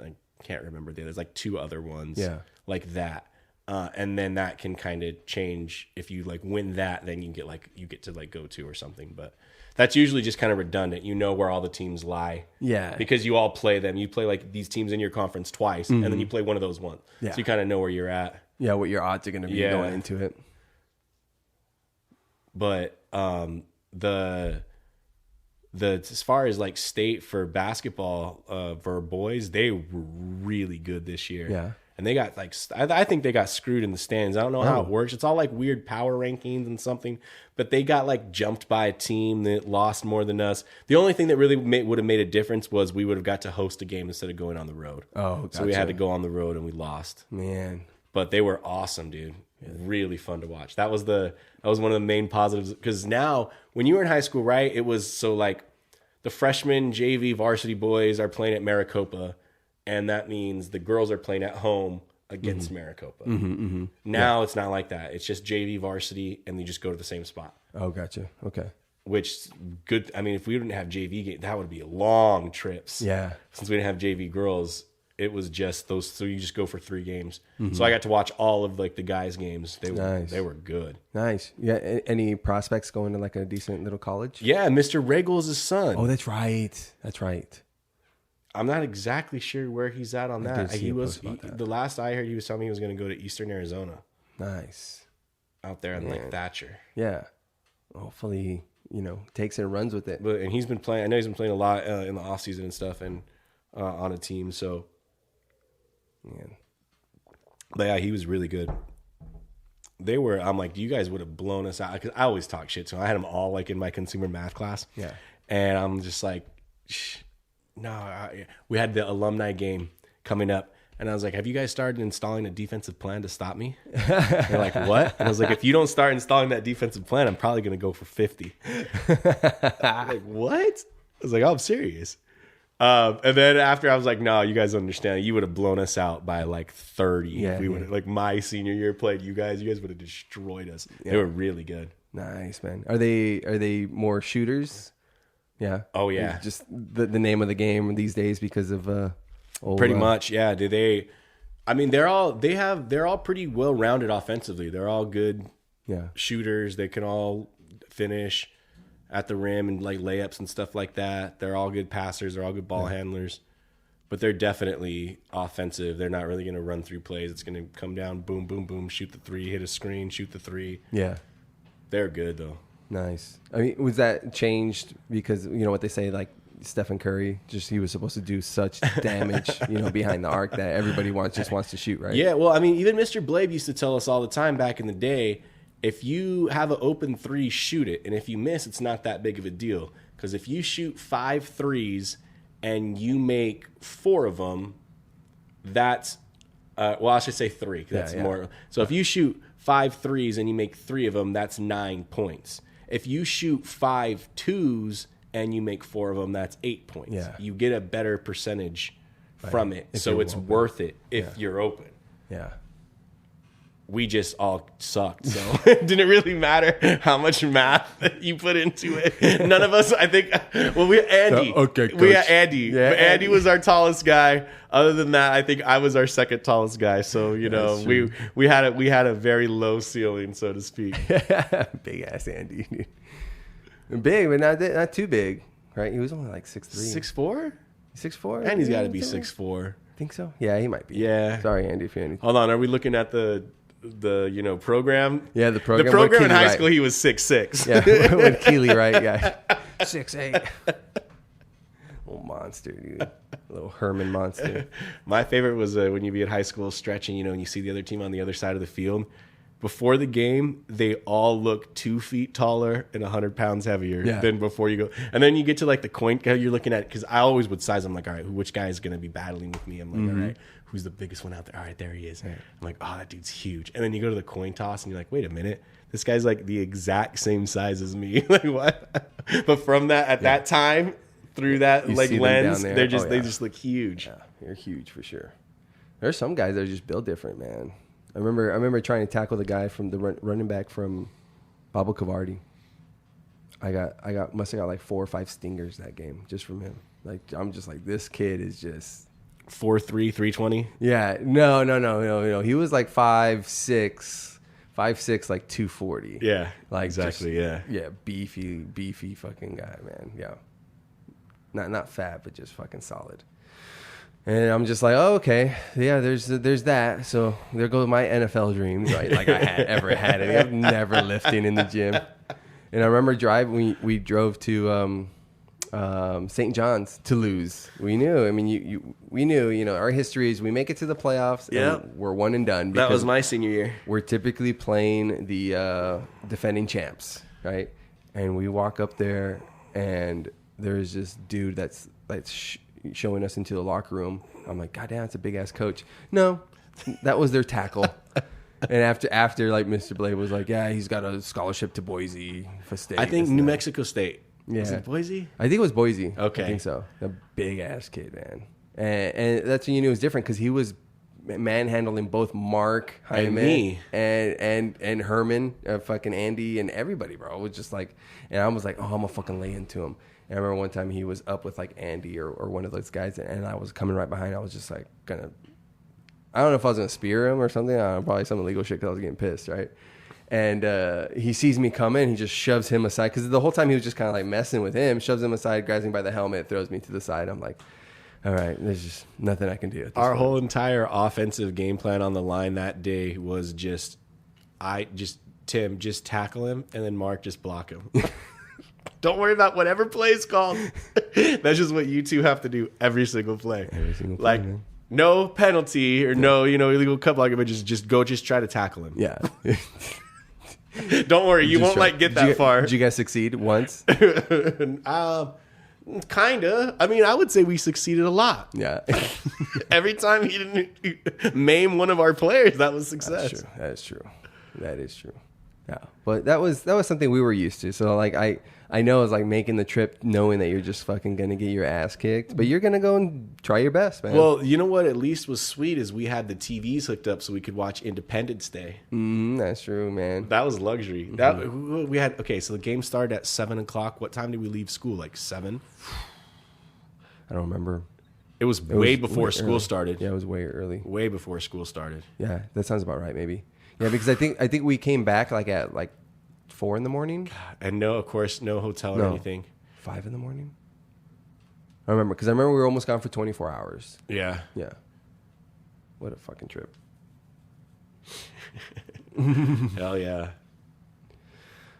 I can't remember there's like 2 other ones like that. And then that can kind of change if you like win that, then you get to like go to or something. But that's usually just kind of redundant. You know where all the teams lie. Yeah. Because you all play them. You play like these teams in your conference twice, and then you play one of those ones. Yeah. So you kind of know where you're at. Yeah, what your odds are going to be going into it. But the as far as like state for basketball for boys, they were really good this year. Yeah. And they got like, I think they got screwed in the stands. I don't know how it works. It's all like weird power rankings and something, but they got like jumped by a team that lost more than us. The only thing that really would have made a difference was we would have got to host a game instead of going on the road. Oh, gotcha. So we had to go on the road and we lost. Man. But they were awesome, dude. Yeah. Really fun to watch. That was one of the main positives, because now when you were in high school, right, it was so like the freshman JV varsity boys are playing at Maricopa, and that means the girls are playing at home against Maricopa. Now it's not like that. It's just JV varsity, and they just go to the same spot. Oh, gotcha. Okay. Which good. I mean, if we didn't have JV games, that would be long trips. Yeah. Since we didn't have JV girls, it was just those. So you just go for 3 games. So I got to watch all of like the guys' games. They were good. Nice. Yeah. Any prospects going to like a decent little college? Yeah, Mr. Regal's his son. Oh, that's right. That's right. I'm not exactly sure where he's at on that. The last I heard, he was telling me he was going to go to Eastern Arizona. Nice. Out there in like Thatcher. Yeah. Hopefully, takes it and runs with it. And he's been playing. I know he's been playing a lot in the off season and stuff, and on a team. So, man. But yeah, he was really good. I'm like, you guys would have blown us out, because I always talk shit to him. I had them all like in my consumer math class. Yeah. And I'm just like, we had the alumni game coming up, and I was like, have you guys started installing a defensive plan to stop me? They're like, what? And I was like, if you don't start installing that defensive plan, I'm probably going to go for 50. Like, what? I was like, oh, I'm serious. And then after, I was like, no, you guys understand. You would have blown us out by like 30. Yeah, if we would have, like my senior year played you guys would have destroyed us. Yeah. They were really good. Nice, man. Are they more shooters? Yeah. Oh, yeah. It's just the name of the game these days because of pretty much, yeah. I mean, they're all pretty well rounded offensively. They're all good shooters. They can all finish at the rim and like layups and stuff like that. They're all good passers. They're all good ball handlers. But they're definitely offensive. They're not really going to run through plays. It's going to come down, boom, boom, boom, shoot the three, hit a screen, shoot the three. Yeah. They're good, though. Nice. I mean, was that changed because, you know what they say, like Stephen Curry, just he was supposed to do such damage, you know, behind the arc that everybody just wants to shoot, right? Yeah, well, I mean, even Mr. Blabe used to tell us all the time back in the day, if you have an open three, shoot it. And if you miss, it's not that big of a deal. Because if you shoot 5 threes and you make 4 of them, that's, well, I should say 3. That's more. So if you shoot 5 threes and you make 3 of them, that's 9 points. If you shoot 5 twos and you make 4 of them, that's 8 points. Yeah. You get a better percentage from it. So it's worth it if you're open. Yeah. We just all sucked, so it didn't really matter how much math you put into it. None of us, I think, well, we had Andy. Okay, we had coach. Andy. Yeah, Andy was our tallest guy. Other than that, I think I was our second tallest guy. So, you know, we had a very low ceiling, so to speak. Big ass Andy, dude. Big, but not too big, right? He was only like 6'3". 6'4"? 6'4"? Andy's got to be 6'4". Think so? Yeah, he might be. Yeah. Sorry, Andy, if you're anything. Hold on, are we looking at the program? Yeah, the program. The program in high Wright. school, he was 6'6". Yeah, when Keely Wright, yeah, 6'8". Little monster, dude. Little Herman monster. My favorite was when you'd be at high school stretching, you know, and you see the other team on the other side of the field. Before the game, they all look 2 feet taller and 100 pounds heavier than before you go. And then you get to like the coin, you're looking at, because I always would size them like, all right, which guy is going to be battling with me? I'm like, all right, who's the biggest one out there? All right, there he is. I'm like, oh, that dude's huge. And then you go to the coin toss and you're like, wait a minute, this guy's like the exact same size as me. Like what? But from that, at that time, through that like lens, they just look huge. Yeah, you're huge for sure. There's some guys that are just built different, man. I remember trying to tackle the guy from the running back from Pablo Cavardi. I must have got like 4 or 5 stingers that game just from him. Like I'm just like, this kid is just 4'3", 320. Yeah, no. He was like 5'6", like 240. Yeah, like exactly. Just, yeah, beefy fucking guy, man. Yeah, not fat, but just fucking solid. And I'm just like, oh, okay, yeah. There's that. So there goes my NFL dreams, right? Like I ever had any. I'm never lifting in the gym. And I remember driving. We drove to St. John's to lose. We knew. I mean, we knew. You know, our history is we make it to the playoffs. And we're one and done. That was my senior year. We're typically playing the defending champs, right? And we walk up there, and there's this dude that's showing us into the locker room. I'm like, God damn, it's a big ass coach. No, that was their tackle. And after like Mr. Blade was like, yeah, he's got a scholarship to Boise for state. I think New Mexico State. Yeah. Was it Boise? I think it was Boise. Okay. I think so. A big ass kid, man. And that's when you knew it was different because he was manhandling both Mark, Jaime, and me, and Herman, fucking Andy, and everybody, bro. It was just like, and I was like, oh, I'm gonna fucking lay into him. And I remember one time he was up with like Andy or one of those guys, and I was coming right behind. I was just like I don't know if I was gonna spear him or something. I don't know, probably some illegal shit because I was getting pissed, right? And he sees me coming, he just shoves him aside because the whole time he was just kind of like messing with him, shoves him aside, grabs me by the helmet, throws me to the side. I'm like, all right, there's just nothing I can do. Our whole entire offensive game plan on the line that day was Tim, just tackle him, and then Mark, just block him. Don't worry about whatever play is called. That's just what you two have to do every single play. Like, man. No penalty or no, illegal cut block, but just try to tackle him. Yeah. Don't worry, you won't get that far. Did you guys succeed once? Kinda. I mean, I would say we succeeded a lot. Yeah. Every time he didn't maim one of our players, that was success. That is true. Yeah. But that was something we were used to. So like I I know it's like making the trip knowing that you're just fucking going to get your ass kicked, but you're going to go and try your best, man. Well, you know what at least was sweet is we had the TVs hooked up so we could watch Independence Day. That's true, man. That was luxury. That we had. Okay, so the game started at 7:00. What time did we leave school? Like 7? I don't remember. It was way before school started. Yeah, it was way early. Way before school started. Yeah, that sounds about right, maybe. Yeah, because I think we came back like at like 4 a.m. And no, of course, no hotel or anything. 5 a.m. I remember because I remember we were almost gone for 24 hours. Yeah. Yeah. What a fucking trip. Hell yeah.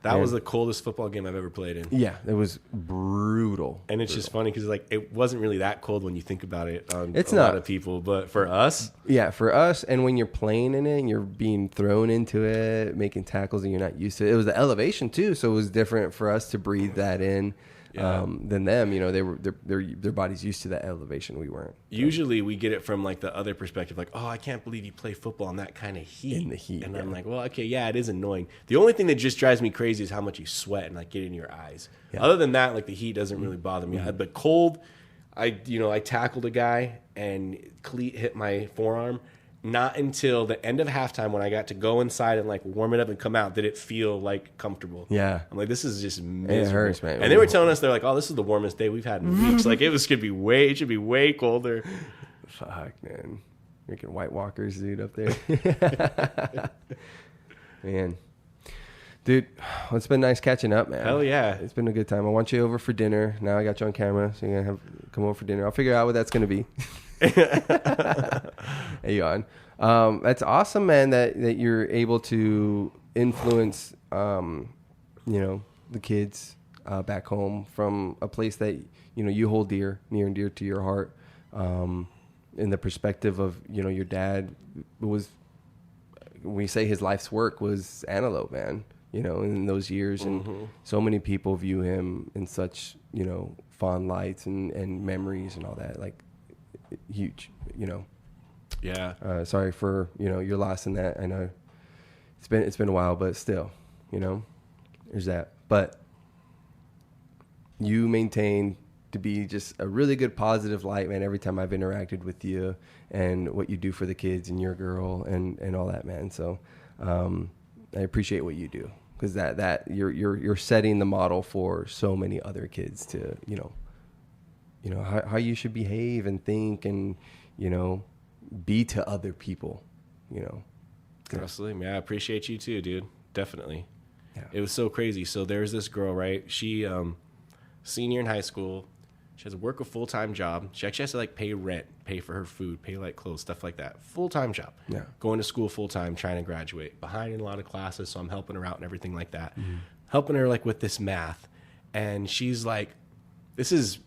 That was the coldest football game I've ever played in. Yeah, it was brutal. And it's just funny because like it wasn't really that cold when you think about it on it's a not. lot of people, but for us, yeah, for us, and when you're playing in it and you're being thrown into it, making tackles and you're not used to it. It was the elevation too, so it was different for us to breathe that in than them. You know, their body's used to that elevation. We weren't. Usually we get it from like the other perspective, like, oh, I can't believe you play football in that kind of heat. In the heat, and I'm like, well, okay, yeah, it is annoying. The only thing that just drives me crazy is how much you sweat and like get in your eyes. Yeah. Other than that, like the heat doesn't really bother me. But cold, I tackled a guy and cleat hit my forearm. Not until the end of halftime when I got to go inside and like warm it up and come out did it feel like comfortable. Yeah. I'm like, this is just miserable. It hurts, man. And they were telling us, they're like, oh, this is the warmest day we've had in weeks. Like it should be way colder. Fuck, man. Freaking White Walkers, dude, up there. Man. Dude, well, it's been nice catching up, man. Hell yeah. It's been a good time. I want you over for dinner. Now I got you on camera, so you're going to come over for dinner. I'll figure out what that's going to be. Hey, on. That's awesome, man, that you're able to influence, the kids back home from a place that, you hold near and dear to your heart. In the perspective of, your dad was, we say his life's work was antelope, man, in those years. And so many people view him in such, fond lights and memories and all that, like huge, Yeah. Sorry for, your loss in that. I know it's been a while, but still, there's that. But you maintain to be just a really good positive light, man, every time I've interacted with you and what you do for the kids and your girl and all that, man. So I appreciate what you do because that you're setting the model for so many other kids to, how you should behave and think and, be to other people, Absolutely, man. I appreciate you too, dude. Definitely. Yeah. It was so crazy. So there's this girl, right? She, senior in high school. She has to work a full-time job. She actually has to like pay rent, pay for her food, pay like clothes, stuff like that. Full-time job. Yeah. Going to school full-time, trying to graduate. Behind in a lot of classes, so I'm helping her out and everything like that. Mm-hmm. Helping her like with this math. And she's like, this is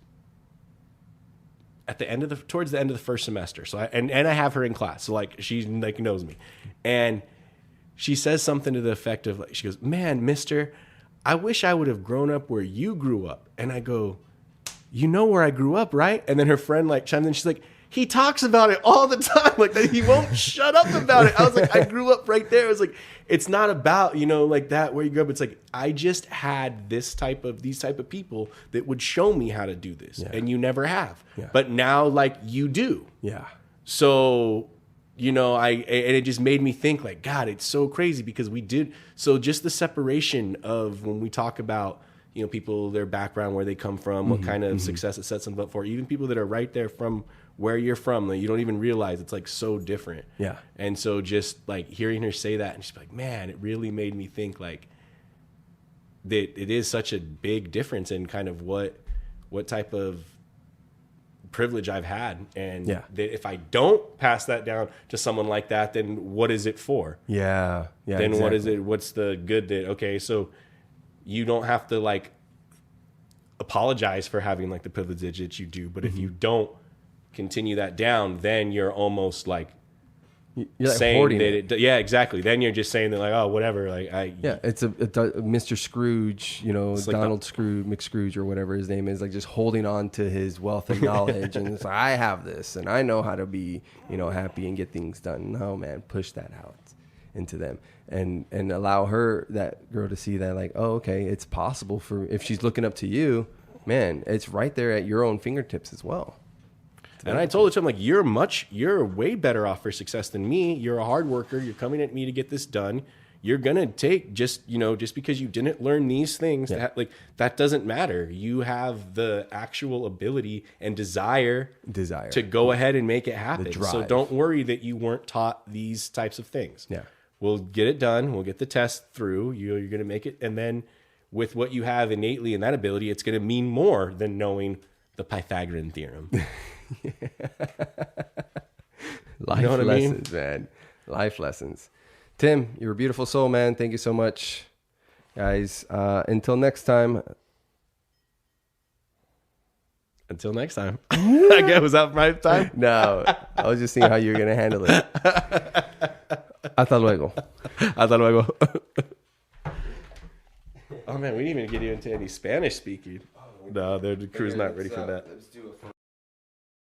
at the end of towards the end of the first semester. So I have her in class. So like she like knows me. And she says something to the effect of like, she goes, "Man, mister, I wish I would have grown up where you grew up." And I go, "You know where I grew up, right?" And then her friend like chimes in. She's like, "He talks about it all the time. Like he won't shut up about it." I was like, I grew up right there. It was like, it's not about, like that where you grew up. It's like, I just had these type of people that would show me how to do this. Yeah. And you never have. Yeah. But now like you do. Yeah. So, and it just made me think like, God, it's so crazy because we did. So just the separation of when we talk about, people, their background, where they come from, what kind of success it sets them up for, even people that are right there from where you're from, like, you don't even realize it's like so different. Yeah. And so just like hearing her say that and she's like, man, it really made me think like that it is such a big difference in kind of what type of privilege I've had. And that if I don't pass that down to someone like that, then what is it for? Yeah. Yeah. Then exactly. What is it? What's the good that, okay, so you don't have to like apologize for having like the privilege that you do, but if you don't continue that down, then you're almost like you're saying like that yeah, exactly. Then you're just saying that like, oh, whatever. Like it's a Mr. Scrooge, Donald Scrooge, McScrooge or whatever his name is, like just holding on to his wealth and knowledge, and it's like, I have this and I know how to be, happy and get things done. No, man, push that out. into them, and allow that girl to see that, like, oh, okay, it's possible for, if she's looking up to you, man, it's right there at your own fingertips as well. And I told him, like, you're way better off for success than me. You're a hard worker. You're coming at me to get this done. You're going to take just because you didn't learn these things, that doesn't matter. You have the actual ability and desire to go ahead and make it happen. So don't worry that you weren't taught these types of things. Yeah. We'll get it done. We'll get the test through. You're going to make it. And then with what you have innately in that ability, it's going to mean more than knowing the Pythagorean theorem. Life lessons, man. Life lessons. Tim, you're a beautiful soul, man. Thank you so much, guys. Until next time. Until next time. I guess, was that right time? No, I was just seeing how you were gonna handle it. Hasta luego. Hasta luego. Oh man, we didn't even get you into any Spanish speaking. No, the crew's not ready for that. Let's do it.